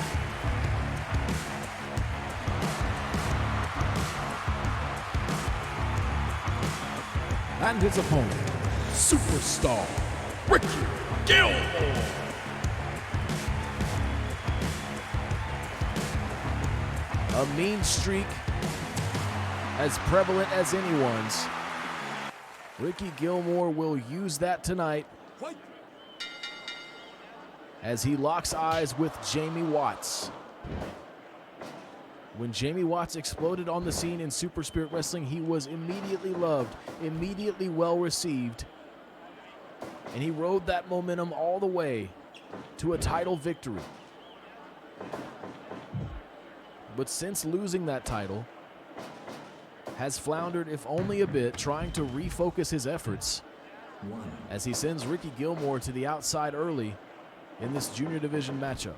And his opponent, superstar Ricky Gilmore. A mean streak as prevalent as anyone's. Ricky Gilmore will use that tonight as he locks eyes with Jamie Watts. When Jamie Watts exploded on the scene in Super Spirit Wrestling, he was immediately loved, immediately well received, and he rode that momentum all the way to a title victory. But since losing that title, has floundered, if only a bit, trying to refocus his efforts as he sends Ricky Gilmore to the outside early in this junior division matchup.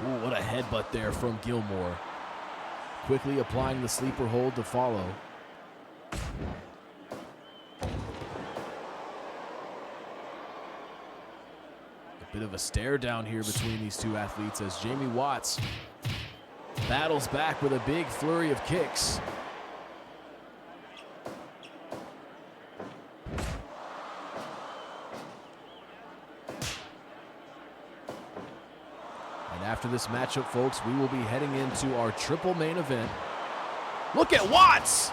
Ooh, what a headbutt there from Gilmore. Quickly applying the sleeper hold to follow. A bit of a stare down here between these two athletes as Jamie Watts battles back with a big flurry of kicks. And after this matchup, folks, we will be heading into our triple main event. Look at Watts!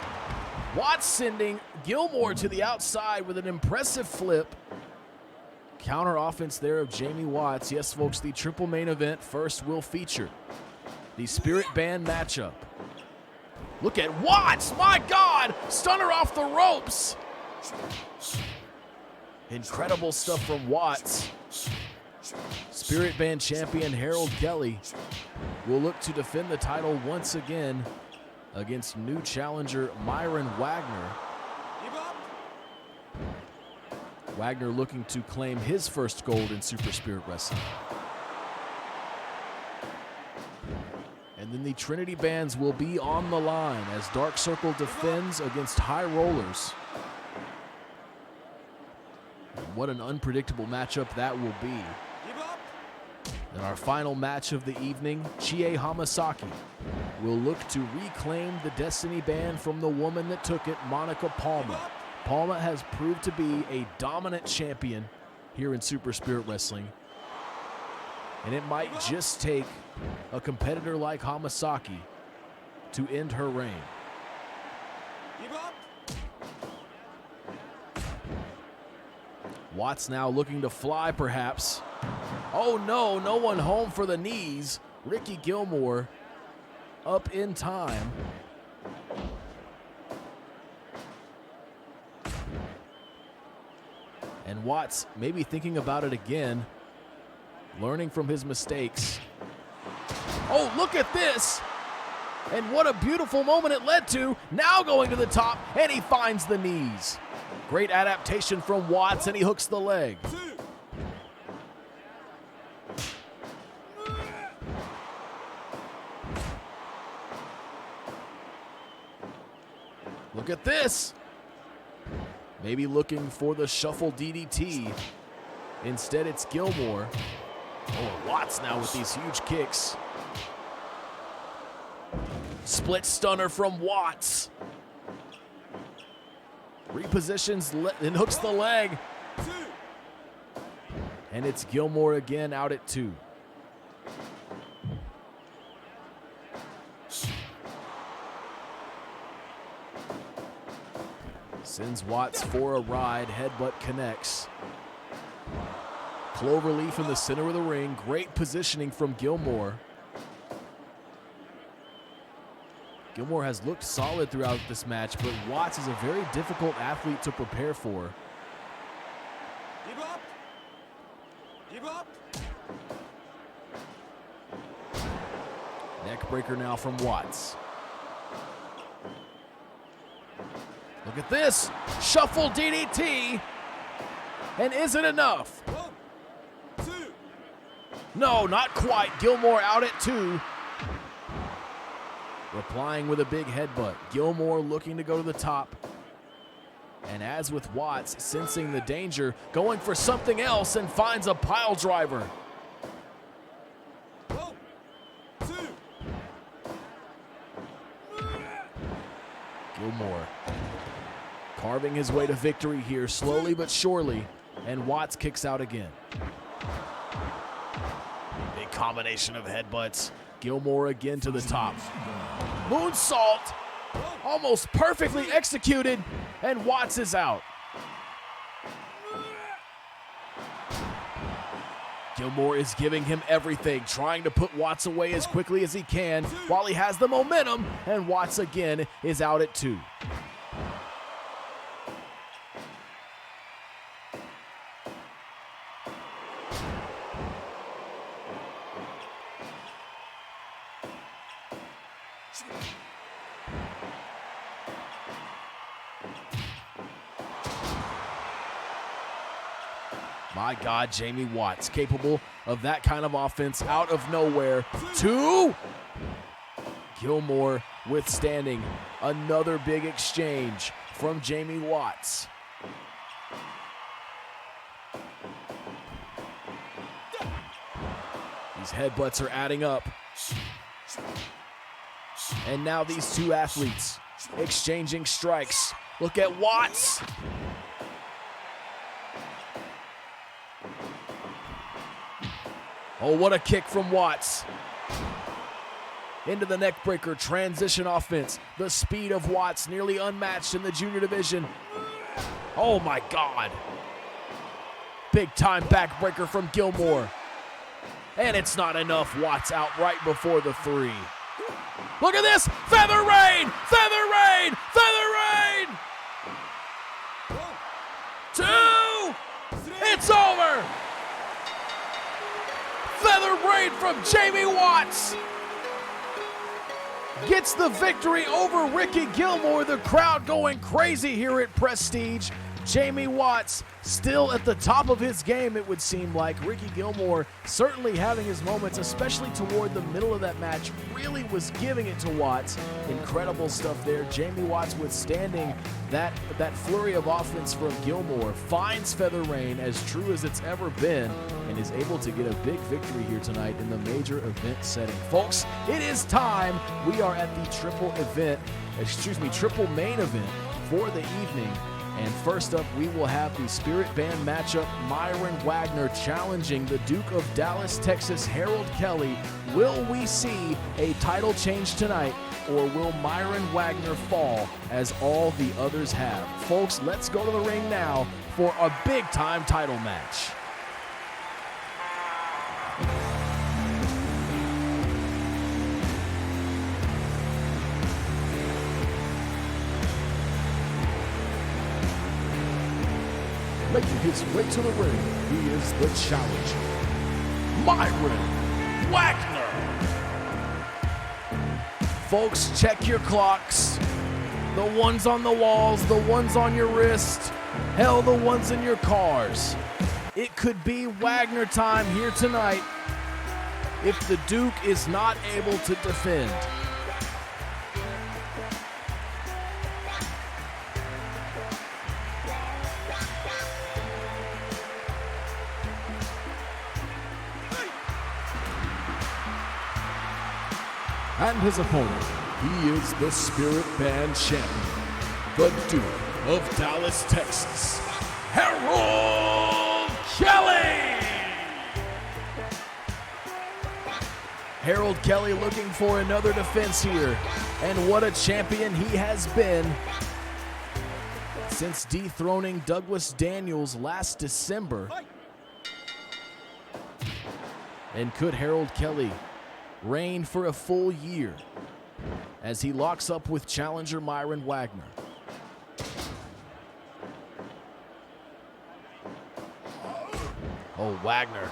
Watts sending Gilmore to the outside with an impressive flip. Counter offense there of Jamie Watts. Yes, folks, the triple main event first will feature the Spirit Band matchup. Look at Watts! My God! Stunner off the ropes! Incredible stuff from Watts. Spirit Band champion Harold Kelly will look to defend the title once again against new challenger Myron Wagner. Wagner looking to claim his first gold in Super Spirit Wrestling. And then the Trinity Bands will be on the line as Dark Circle defends against High Rollers. What an unpredictable matchup that will be. And our final match of the evening, Chie Hamasaki will look to reclaim the Destiny Band from the woman that took it, Monica Palma. Palma has proved to be a dominant champion here in Super Spirit Wrestling. And it might just take a competitor like Hamasaki to end her reign. Watts now looking to fly, perhaps. Oh no, no one home for the knees. Ricky Gilmore up in time. And Watts maybe thinking about it again, learning from his mistakes. Oh, look at this! And what a beautiful moment it led to. Now going to the top, and he finds the knees. Great adaptation from Watts, and he hooks the leg. Look at this. Maybe looking for the shuffle DDT. Instead, it's Gilmore. Oh, Watts now with these huge kicks. Split stunner from Watts. Repositions and hooks the leg. And it's Gilmore again out at 2. Sends Watts for a ride, headbutt connects. Cloverleaf in the center of the ring, great positioning from Gilmore. Gilmore has looked solid throughout this match, but Watts is a very difficult athlete to prepare for. Give up! Give up! Neckbreaker now from Watts. Look at this, shuffle DDT, and is it enough? 1, 2. No, not quite. Gilmore out at 2. Replying with a big headbutt. Gilmore looking to go to the top. And as with Watts, sensing the danger, going for something else and finds a pile driver. 1, 2. Gilmore carving his way to victory here, slowly but surely, and Watts kicks out again. Big combination of headbutts. Gilmore again to the top. Moonsault, almost perfectly executed, and Watts is out. Gilmore is giving him everything, trying to put Watts away as quickly as he can while he has the momentum, and Watts again is out at 2. My God, Jamie Watts, capable of that kind of offense out of nowhere. 2. Gilmore withstanding another big exchange from Jamie Watts. These headbutts are adding up. And now these two athletes exchanging strikes. Look at Watts. Oh, what a kick from Watts. Into the neckbreaker, transition offense. The speed of Watts nearly unmatched in the junior division. Oh my God. Big time backbreaker from Gilmore. And it's not enough. Watts out right before the 3. Look at this, feather rain, feather rain, feather rain. 2, it's over. Feather rain from Jamie Watts. Gets the victory over Ricky Gilmore. The crowd going crazy here at Prestige. Jamie Watts still at the top of his game, it would seem like. Ricky Gilmore certainly having his moments, especially toward the middle of that match, really was giving it to Watts. Incredible stuff there. Jamie Watts withstanding that flurry of offense from Gilmore, finds Feather Rain as true as it's ever been, and is able to get a big victory here tonight in the major event setting. Folks, it is time. We are at the triple main event for the evening. And first up, we will have the Spirit Band matchup. Myron Wagner challenging the Duke of Dallas, Texas, Harold Kelly. Will we see a title change tonight, or will Myron Wagner fall as all the others have? Folks, let's go to the ring now for a big-time title match. Making his way to the ring, he is the challenger, Myron Wagner. Folks, check your clocks. The ones on the walls, the ones on your wrist, hell, the ones in your cars. It could be Wagner time here tonight if the Duke is not able to defend. And his opponent, he is the Spirit Band champion, the Duke of Dallas, Texas, Harold Kelly! Harold Kelly looking for another defense here. And what a champion he has been since dethroning Douglas Daniels last December. And could Harold Kelly reign for a full year as he locks up with challenger Myron Wagner? Oh, Wagner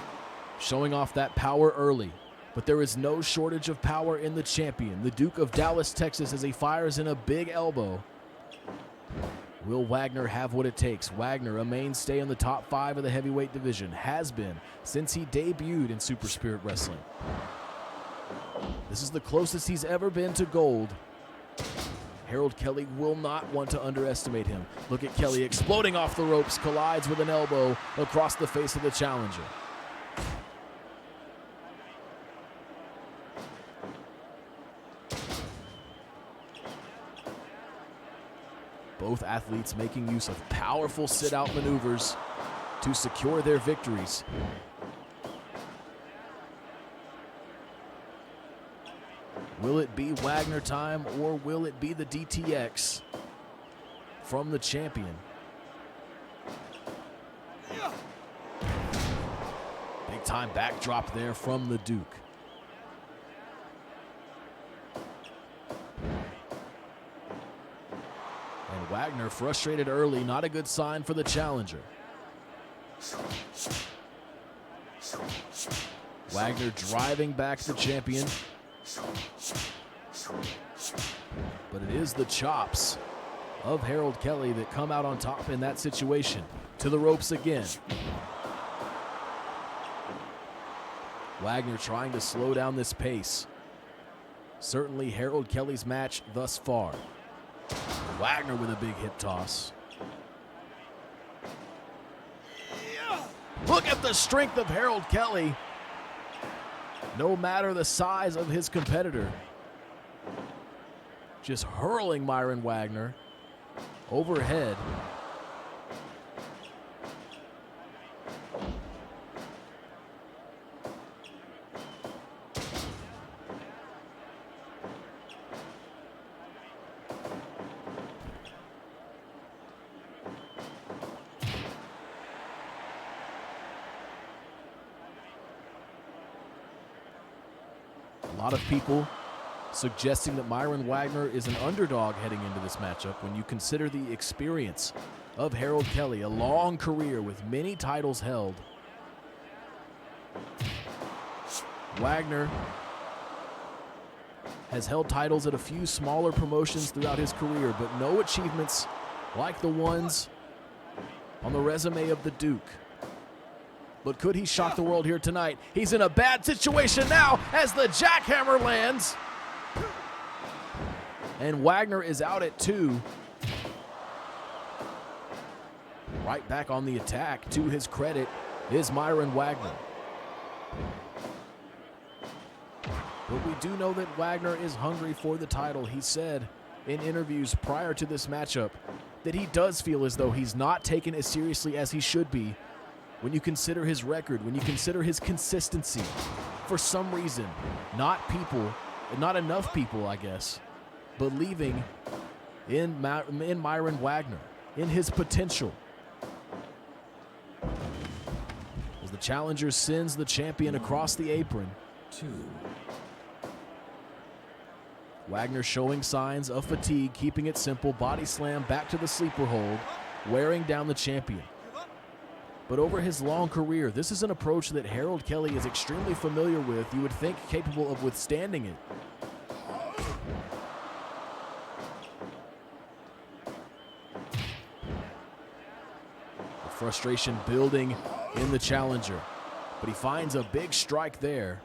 showing off that power early, but there is no shortage of power in the champion, the Duke of Dallas, Texas, as he fires in a big elbow. Will Wagner have what it takes? Wagner, a mainstay in the top 5 of the heavyweight division, has been since he debuted in Super Spirit Wrestling. This is the closest he's ever been to gold. Harold Kelly will not want to underestimate him. Look at Kelly exploding off the ropes, collides with an elbow across the face of the challenger. Both athletes making use of powerful sit-out maneuvers to secure their victories. Will it be Wagner time, or will it be the DTX from the champion? Big time backdrop there from the Duke. And Wagner frustrated early, not a good sign for the challenger. Wagner driving back the champion. But it is the chops of Harold Kelly that come out on top in that situation. To the ropes again. Wagner trying to slow down this pace. Certainly Harold Kelly's match thus far. Wagner with a big hip toss. Look at the strength of Harold Kelly. No matter the size of his competitor. Just hurling Myron Wagner overhead. A lot of people suggesting that Myron Wagner is an underdog heading into this matchup when you consider the experience of Harold Kelly, a long career with many titles held. Wagner has held titles at a few smaller promotions throughout his career, but no achievements like the ones on the resume of the Duke. But could he shock the world here tonight? He's in a bad situation now as the jackhammer lands. And Wagner is out at 2. Right back on the attack, to his credit, is Myron Wagner. But we do know that Wagner is hungry for the title. He said in interviews prior to this matchup that he does feel as though he's not taken as seriously as he should be. When you consider his record, when you consider his consistency, for some reason, not enough people, I guess, believing in Myron Wagner, in his potential. As the challenger sends the champion across the apron. 2. Wagner showing signs of fatigue, keeping it simple, body slam back to the sleeper hold, wearing down the champion. But over his long career, this is an approach that Harold Kelly is extremely familiar with, you would think capable of withstanding it. The frustration building in the challenger, but he finds a big strike there.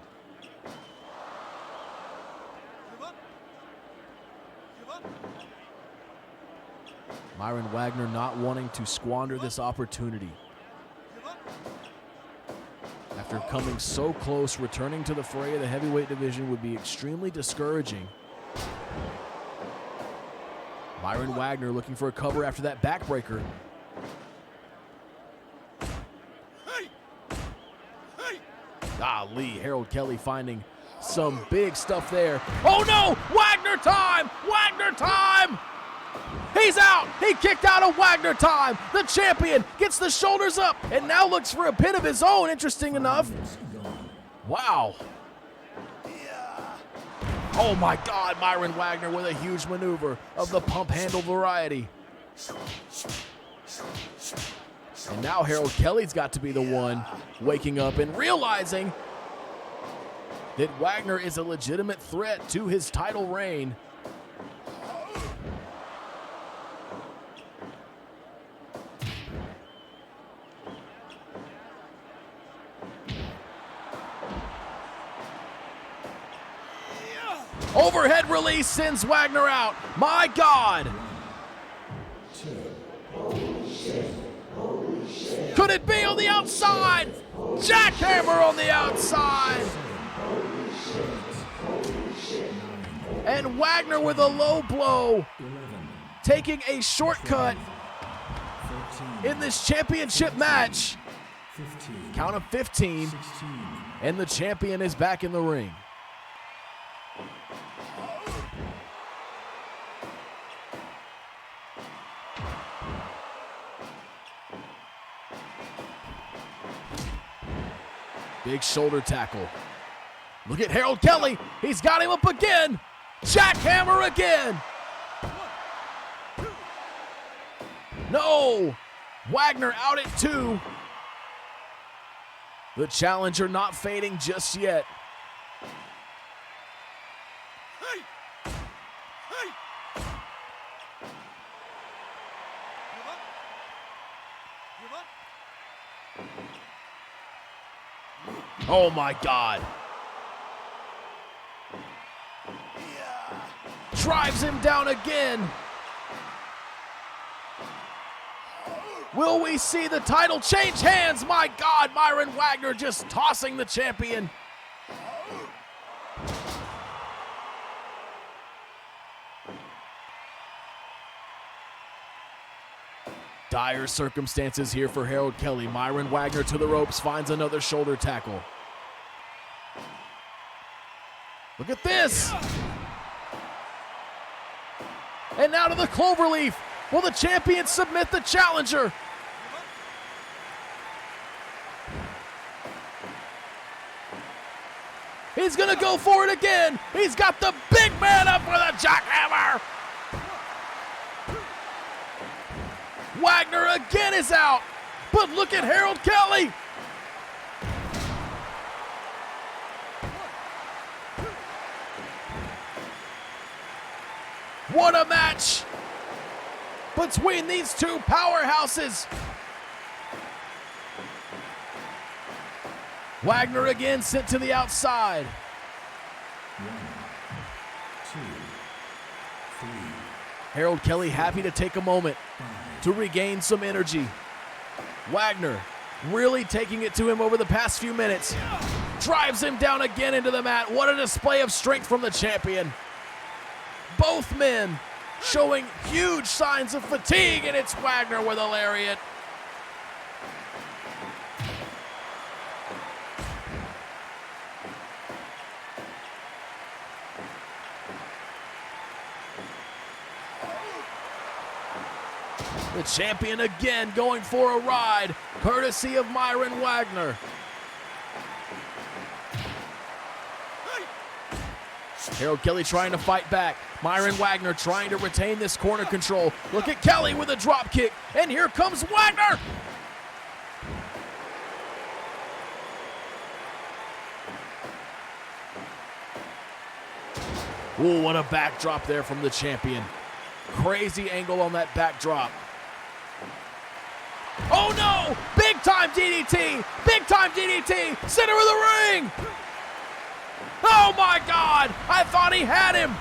Myron Wagner not wanting to squander this opportunity. After coming so close, returning to the fray of the heavyweight division would be extremely discouraging. Myron Wagner looking for a cover after that backbreaker. Golly, Harold Kelly finding some big stuff there. Oh no! Wagner time! Wagner time! He's out! He kicked out of Wagner time! The champion gets the shoulders up and now looks for a pin of his own, interesting enough. Wow. Oh my God, Myron Wagner with a huge maneuver of the pump handle variety. And now Harold Kelly's got to be the one waking up and realizing that Wagner is a legitimate threat to his title reign. Overhead release sends Wagner out. My God. Could it be on the outside? Jackhammer on the outside. And Wagner with a low blow, taking a shortcut in this championship match. Count of 15, and the champion is back in the ring. Big shoulder tackle. Look at Harold Kelly. He's got him up again. Jackhammer again. No. Wagner out at 2. The challenger not fading just yet. Oh my God. Drives him down again. Will we see the title change hands? My God, Myron Wagner just tossing the champion. Dire circumstances here for Harold Kelly. Myron Wagner to the ropes, finds another shoulder tackle. Look at this. And now to the cloverleaf. Will the champion submit the challenger? He's gonna go for it again. He's got the big man up with a jackhammer. Wagner again is out, but look at Harold Kelly. What a match between these two powerhouses. Wagner again sent to the outside. 1, 2, 3. Harold Kelly happy to take a moment to regain some energy. Wagner really taking it to him over the past few minutes. Drives him down again into the mat. What a display of strength from the champion. Both men showing huge signs of fatigue, and it's Wagner with a lariat. The champion again going for a ride, courtesy of Myron Wagner. Harold Kelly trying to fight back. Myron Wagner trying to retain this corner control. Look at Kelly with a drop kick, and here comes Wagner. Ooh, what a backdrop there from the champion. Crazy angle on that backdrop. Oh no! Big time DDT! Big time DDT! Center of the ring! Oh my God! I thought he had him!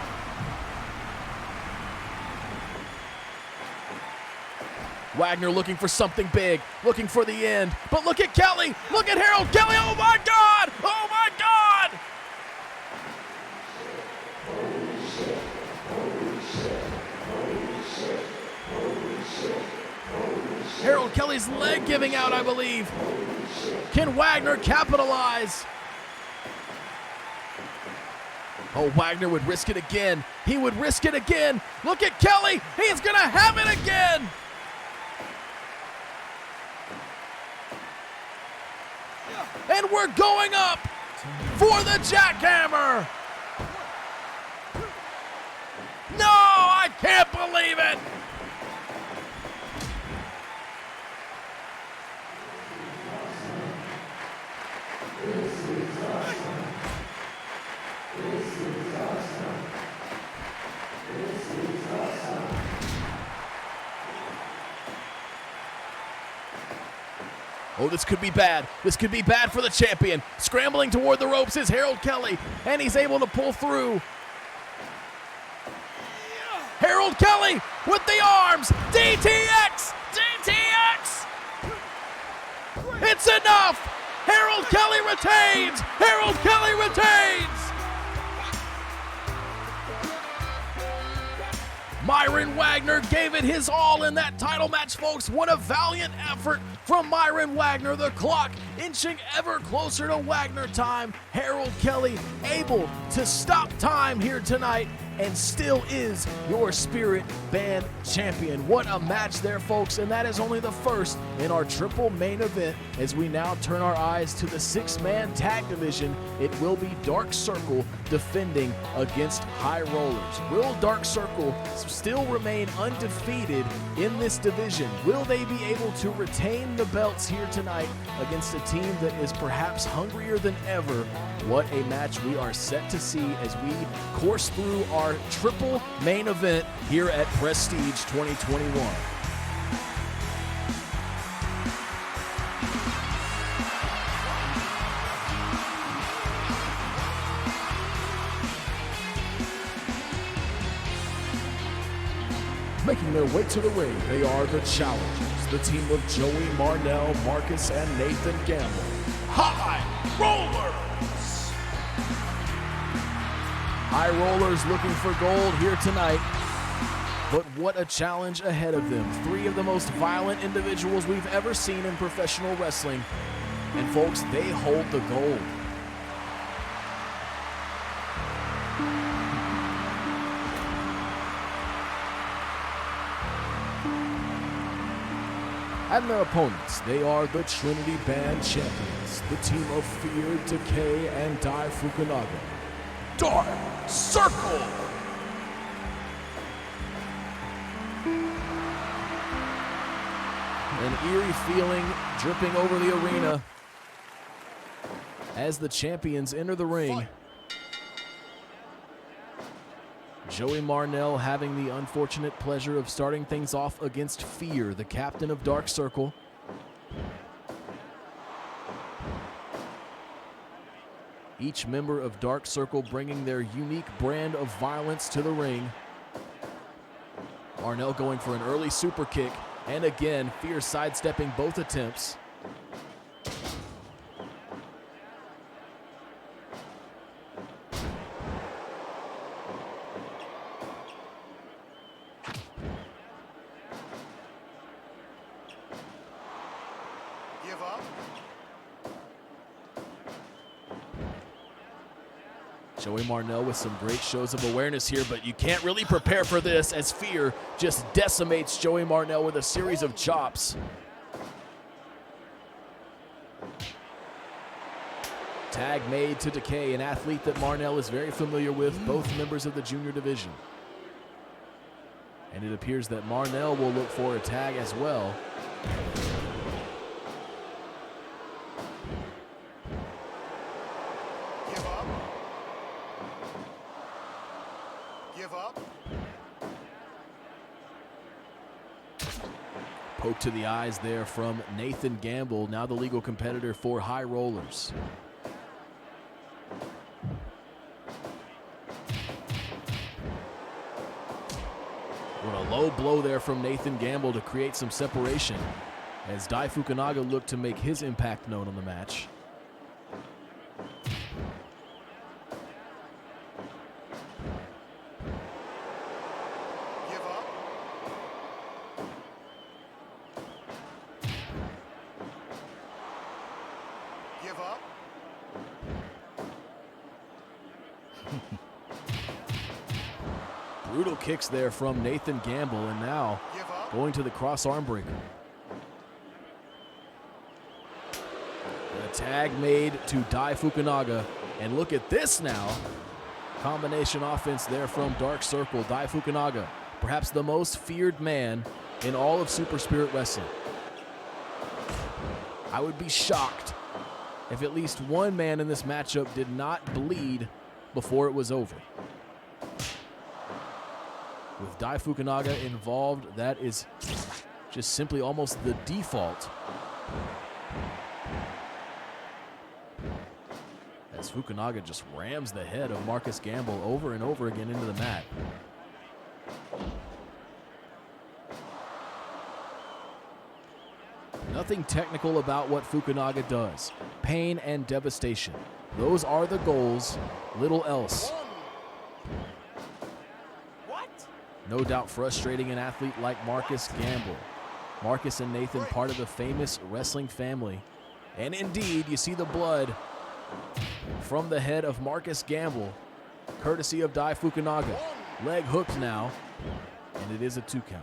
Wagner looking for something big, looking for the end. But look at Kelly! Look at Harold Kelly! Oh my God! Oh my God! Harold Kelly's leg giving out, I believe. Can Wagner capitalize? Oh, Wagner would risk it again. He would risk it again. Look at Kelly. He's going to have it again. And we're going up for the jackhammer. No, I can't believe it. Oh, this could be bad. This could be bad for the champion. Scrambling toward the ropes is Harold Kelly, and he's able to pull through. Harold Kelly with the arms. DTX! DTX! It's enough! Harold Kelly retains! Harold Kelly retains! Myron Wagner gave it his all in that title match, folks. What a valiant effort from Myron Wagner. The clock inching ever closer to Wagner time. Harold Kelly able to stop time here tonight and still is your Spirit Band champion. What a match there, folks, and that is only the first in our triple main event. As we now turn our eyes to the six-man tag division, it will be Dark Circle defending against High Rollers. Will Dark Circle still remain undefeated in this division? Will they be able to retain the belts here tonight against a team that is perhaps hungrier than ever? What a match we are set to see as we course through our triple main event here at Prestige 2021. Making their way to the ring, they are the challengers, the team of Joey Marnell, Marcus, and Nathan Gamble. High Rollers! High Rollers looking for gold here tonight. But what a challenge ahead of them. Three of the most violent individuals we've ever seen in professional wrestling. And folks, they hold the gold. And their opponents, they are the Trinity Band champions, the team of Fear, Decay, and Dai Fukunaga. Dark Circle! An eerie feeling dripping over the arena as the champions enter the ring. Joey Marnell having the unfortunate pleasure of starting things off against Fear, the captain of Dark Circle. Each member of Dark Circle bringing their unique brand of violence to the ring. Marnell going for an early super kick, and again, Fear sidestepping both attempts. Give up. Joey Marnell with some great shows of awareness here, but you can't really prepare for this as Fear just decimates Joey Marnell with a series of chops. Tag made to Decay, an athlete that Marnell is very familiar with, both members of the junior division. And it appears that Marnell will look for a tag as well. Poke to the eyes there from Nathan Gamble, now the legal competitor for High Rollers. What a low blow there from Nathan Gamble to create some separation as Dai Fukunaga looked to make his impact known on the match. Give up. Give up. Brutal kicks there from Nathan Gamble, and now Give up. going to the cross arm breaker. A tag made to Dai Fukunaga, and look at this now. Combination offense there from Dark Circle. Dai Fukunaga, perhaps the most feared man in all of Super Spirit Wrestling. I would be shocked if at least one man in this matchup did not bleed before it was over. With Dai Fukunaga involved, that is just simply almost the default. As Fukunaga just rams the head of Marcus Gamble over and over again into the mat. Nothing technical about what Fukunaga does. Pain and devastation. Those are the goals, little else. No doubt frustrating an athlete like Marcus Gamble. Marcus and Nathan, part of the famous wrestling family. And indeed, you see the blood from the head of Marcus Gamble, courtesy of Dai Fukunaga. Leg hooked now, and it is a 2 count.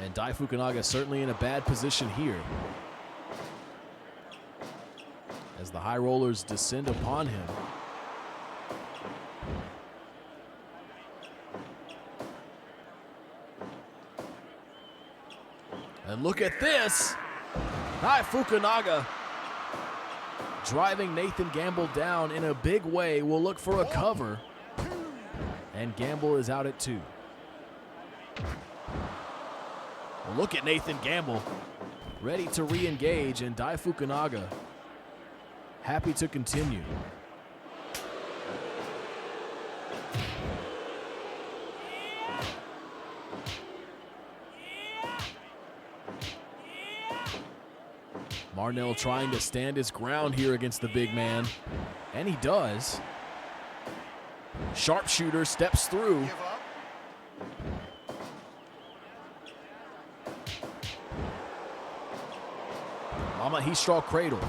And Dai Fukunaga certainly in a bad position here, as the High Rollers descend upon him. And look at this! Dai Fukunaga driving Nathan Gamble down in a big way. Will look for a cover, and Gamble is out at 2. Look at Nathan Gamble, ready to re-engage, and Dai Fukunaga happy to continue. Marnell trying to stand his ground here against the big man, and he does. Sharpshooter steps through. Give up. Mama Hestraw cradle.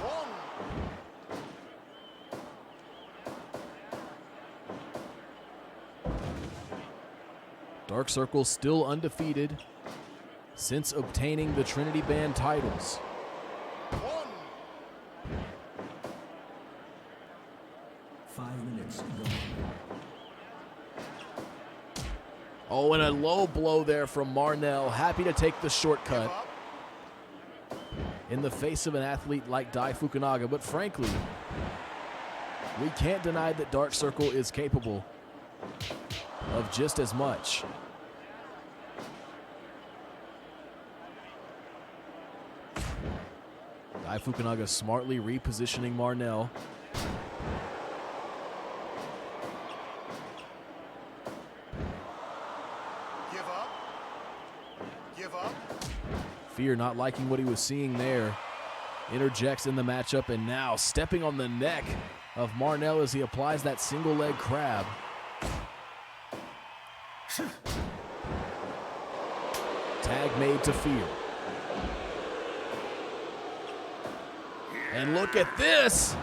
Dark Circle still undefeated since obtaining the Trinity Band titles. 5 minutes gone. Oh, and a low blow there from Marnell. Happy to take the shortcut in the face of an athlete like Dai Fukunaga. But frankly, we can't deny that Dark Circle is capable of just as much. Dai Fukunaga smartly repositioning Marnell. Give up. Give up. Fear not liking what he was seeing there. Interjects in the matchup, and now stepping on the neck of Marnell as he applies that single leg crab. Tag made to Fear. And look at this!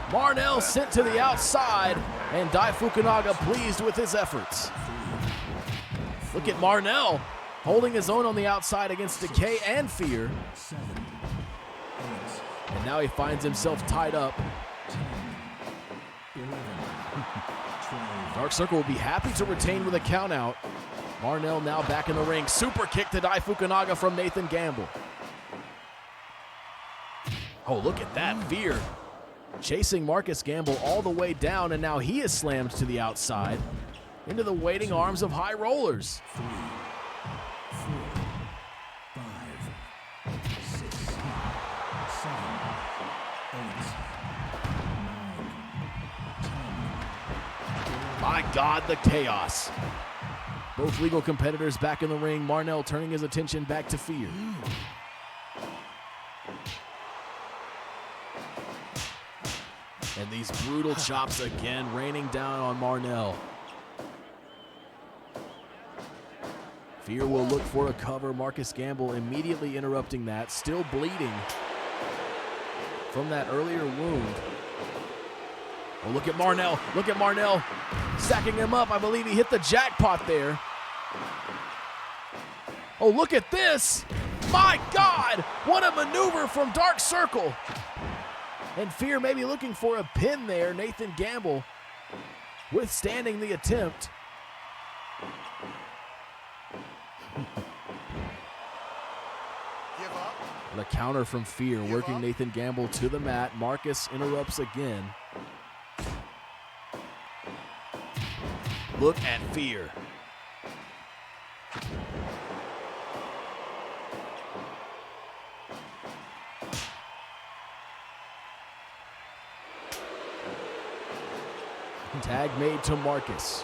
Marnell sent to the outside, and Dai Fukunaga pleased with his efforts. Look at Marnell holding his own on the outside against Decay and Fear. 7, 8, And now he finds himself tied up. 10, 11, 12. Dark Circle will be happy to retain with a countout. Marnell now back in the ring. Super kick to Dai Fukunaga from Nathan Gamble. Oh, look at that. Fear chasing Marcus Gamble all the way down, and now he is slammed to the outside into the waiting arms of High Rollers. 3, 4, 5, 6, 7, 8, 9, 10. My God, the chaos. Both legal competitors back in the ring. Marnell turning his attention back to Fear. And these brutal chops again raining down on Marnell. Fear will look for a cover. Marcus Gamble immediately interrupting that, still bleeding from that earlier wound. Oh, look at Marnell. Look at Marnell stacking him up. I believe he hit the jackpot there. Oh, look at this. My God, what a maneuver from Dark Circle. And Fear may be looking for a pin there. Nathan Gamble withstanding the attempt. Give up. The counter from Fear, working up. Nathan Gamble to the mat. Marcus interrupts again. Look at Fear. Tag made to Marcus.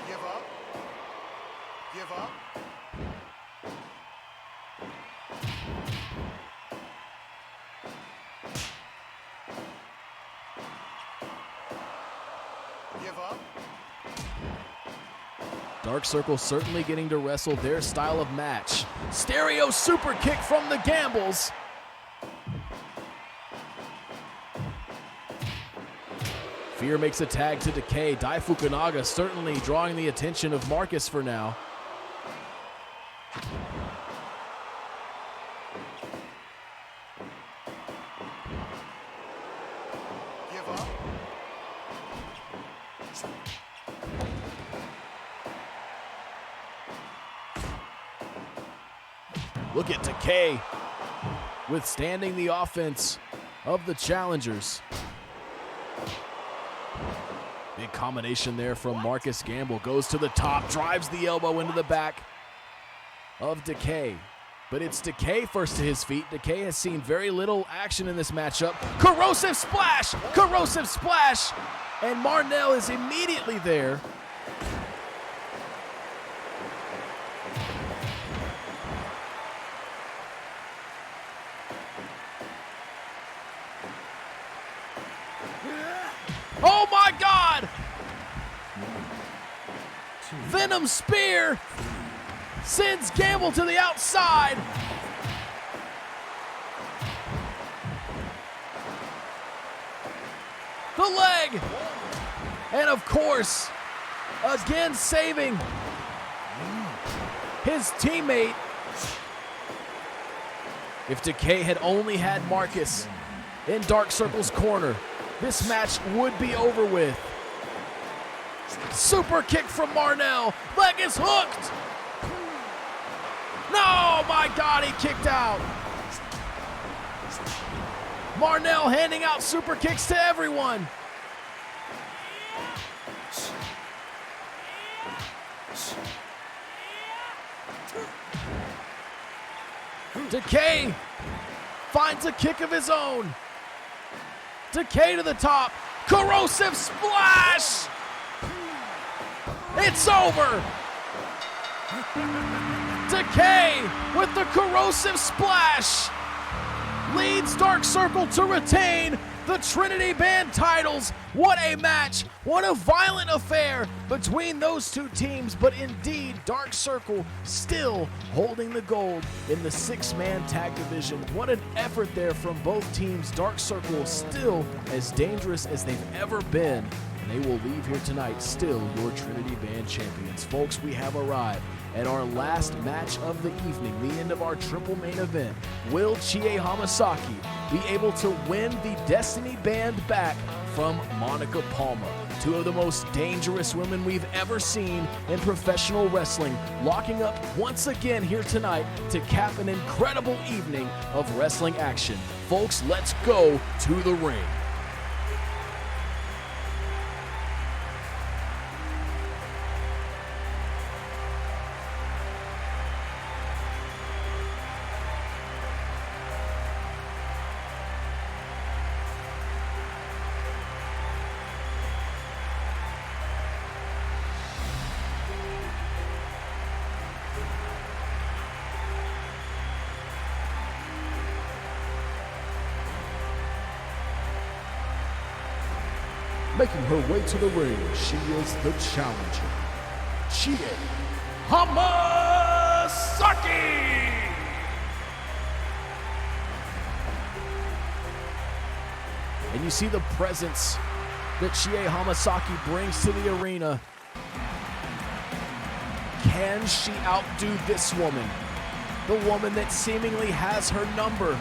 Give up. Give up. Give up. Dark Circle certainly getting to wrestle their style of match. Stereo super kick from the Gambles. Fear makes a tag to Decay. Dai Fukunaga certainly drawing the attention of Marcus for now. Give up. Look at Decay withstanding the offense of the challengers. Big combination there from Marcus Gamble. Goes to the top, drives the elbow into the back of Decay. But it's Decay first to his feet. Decay has seen very little action in this matchup. Corrosive splash! Corrosive splash! And Marnell is immediately there. Oh my God! Venom Spear sends Gamble to the outside. The leg. And of course, again saving his teammate. If Decay had only had Marcus in Dark Circle's corner, this match would be over with. Super kick from Marnell. Leg is hooked. No, my God, he kicked out. Marnell handing out super kicks to everyone. Decay finds a kick of his own. Decay to the top. Corrosive splash. It's over. Decay with the corrosive splash leads Dark Circle to retain the Trinity Band titles. What a match. What a violent affair between those two teams. But indeed, Dark Circle still holding the gold in the 6-man tag division. What an effort there from both teams. Dark Circle still as dangerous as they've ever been. And they will leave here tonight still your Trinity Band champions. Folks, we have arrived at our last match of the evening, the end of our triple main event. Will Chie Hamasaki be able to win the Destiny Band back from Monica Palma. Two of the most dangerous women we've ever seen in professional wrestling, locking up once again here tonight to cap an incredible evening of wrestling action. Folks, let's go to the ring. Making her way to the ring, she is the challenger, Chie Hamasaki! And you see the presence that Chie Hamasaki brings to the arena. Can she outdo this woman? The woman that seemingly has her number.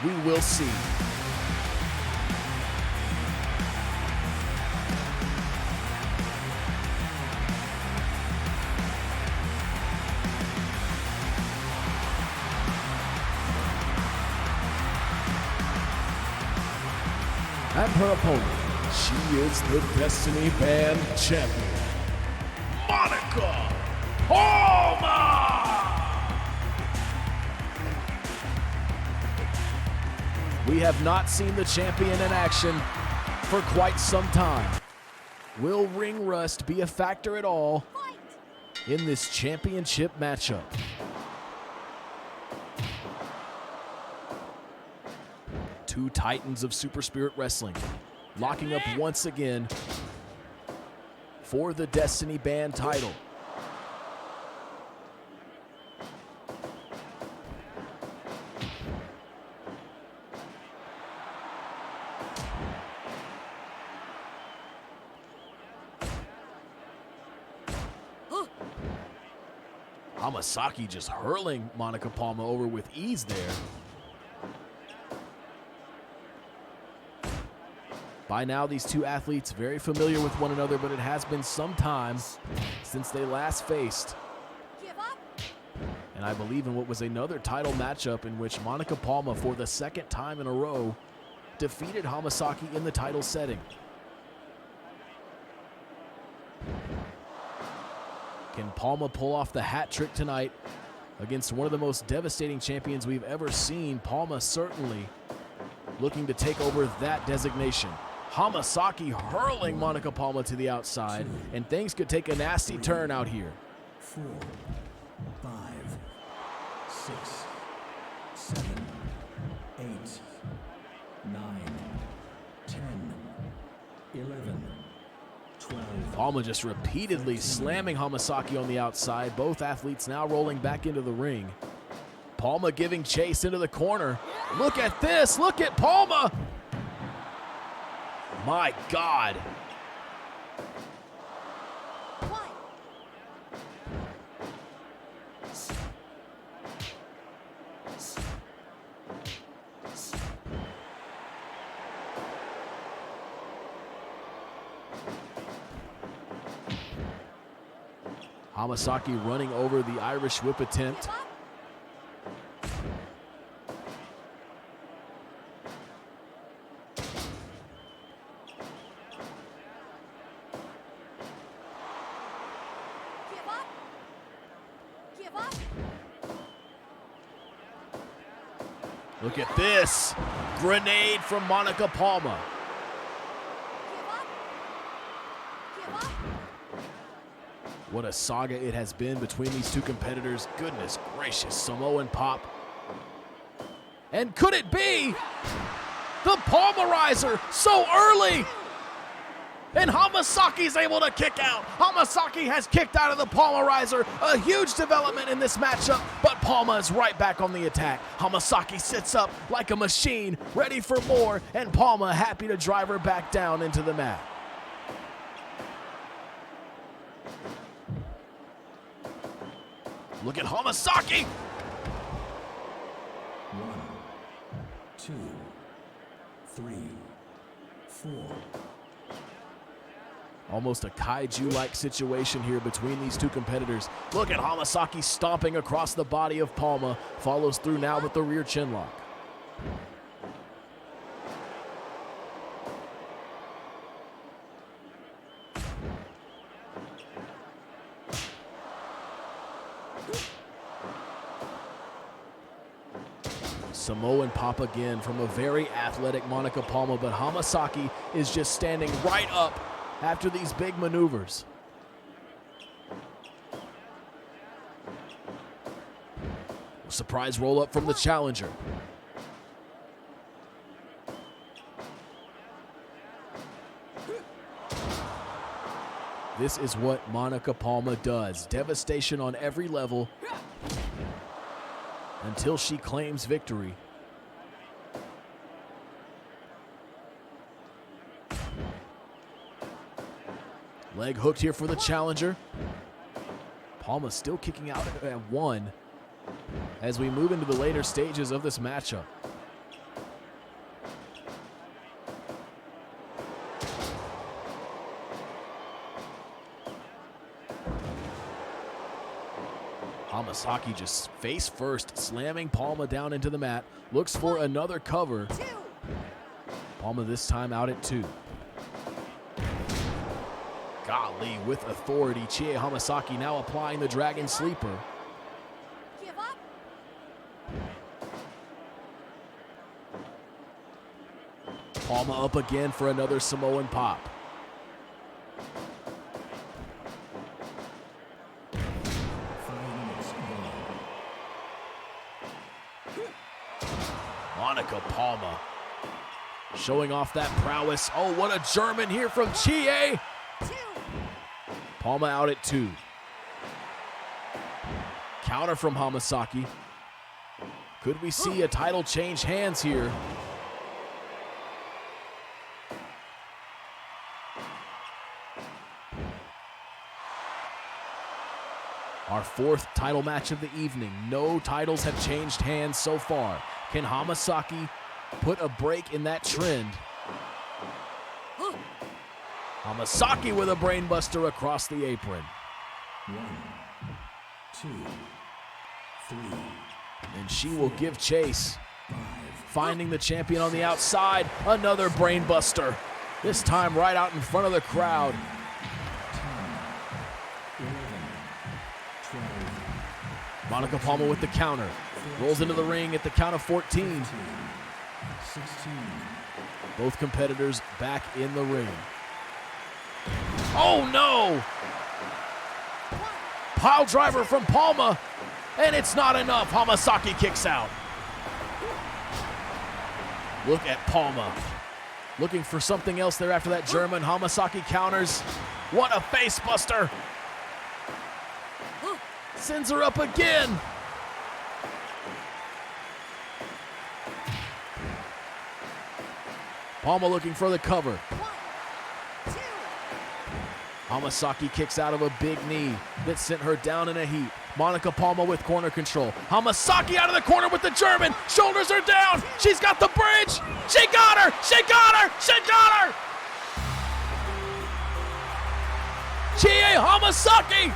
We will see. And her opponent, she is the Destiny Band champion, Monica Palma! We have not seen the champion in action for quite some time. Will ring rust be a factor at all in this championship matchup? Two titans of Super Spirit Wrestling locking up once again for the Destiny Band title. Hamasaki just hurling Monica Palma over with ease there. By now, these two athletes very familiar with one another, but it has been some time since they last faced. And I believe in what was another title matchup in which Monica Palma, for the second time in a row, defeated Hamasaki in the title setting. Can Palma pull off the hat trick tonight against one of the most devastating champions we've ever seen? Palma certainly looking to take over that designation. Hamasaki hurling Monica Palma to the outside, and things could take a nasty turn out here. 4, 5, 6, 7, 8, 9, 10, 11, 12. Palma just repeatedly slamming Hamasaki on the outside. Both athletes now rolling back into the ring. Palma giving chase into the corner. Look at this, look at Palma. My God. Hamasaki running over the Irish whip attempt. Look at this. Grenade from Monica Palma. What a saga it has been between these two competitors. Goodness gracious, Samoan pop. And could it be the Palmarizer so early? And Hamasaki's able to kick out. Hamasaki has kicked out of the Palmarizer. A huge development in this matchup, but Palma is right back on the attack. Hamasaki sits up like a machine, ready for more, and Palma happy to drive her back down into the mat. Look at Hamasaki. 1, 2, 3, 4. Almost a kaiju-like situation here between these two competitors. Look at Hamasaki stomping across the body of Palma. Follows through now with the rear chin lock. Samoan pop again from a very athletic Monica Palma, but Hamasaki is just standing right up after these big maneuvers. Surprise roll up from the challenger. This is what Monica Palma does. Devastation on every level until she claims victory. Leg hooked here for the challenger. Palma still kicking out at 1 as we move into the later stages of this matchup. Hamasaki just face first, slamming Palma down into the mat. Looks for another cover. Palma this time out at 2. Golly, with authority, Chie Hamasaki now applying the Dragon Sleeper. Give up. Palma up again for another Samoan pop. Monica Palma showing off that prowess. Oh, what a German here from Chie. Palma out at 2. Counter from Hamasaki. Could we see a title change hands here? Our 4th title match of the evening. No titles have changed hands so far. Can Hamasaki put a break in that trend? Hamasaki with a brainbuster across the apron. 1, 2, 3. And she will give chase. 5. Finding the champion on the outside. Another brainbuster. This time right out in front of the crowd. 10, 11, 12. Monica Palma with the counter. Rolls into the ring at the count of 14. 16. Both competitors back in the ring. Oh no! Pile driver from Palma, and it's not enough. Hamasaki kicks out. Look at Palma. Looking for something else there after that German. Hamasaki counters. What a face buster. Sends her up again. Palma looking for the cover. Hamasaki kicks out of a big knee that sent her down in a heap. Monica Palma with corner control. Hamasaki out of the corner with the German. Shoulders are down. She's got the bridge. She got her. She got her. She got her. Chie Hamasaki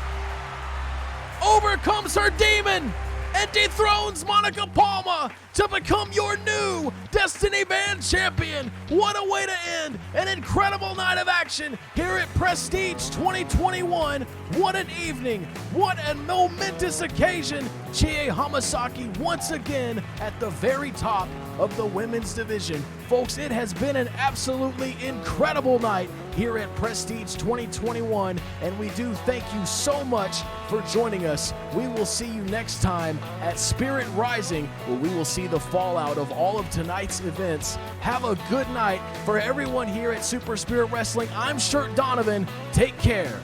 overcomes her demon and dethrones Monica Palma to become your new Destiny Band champion. What a way to end an incredible night of action here at Prestige 2021. What an evening. What a momentous occasion. Chie Hamasaki once again at the very top of the women's division. Folks, it has been an absolutely incredible night here at Prestige 2021, and we do thank you so much for joining us. We will see you next time at Spirit Rising, where we will see the fallout of all of tonight's events. Have a good night. For everyone here at Super Spirit Wrestling, I'm Shirt Donovan. Take care.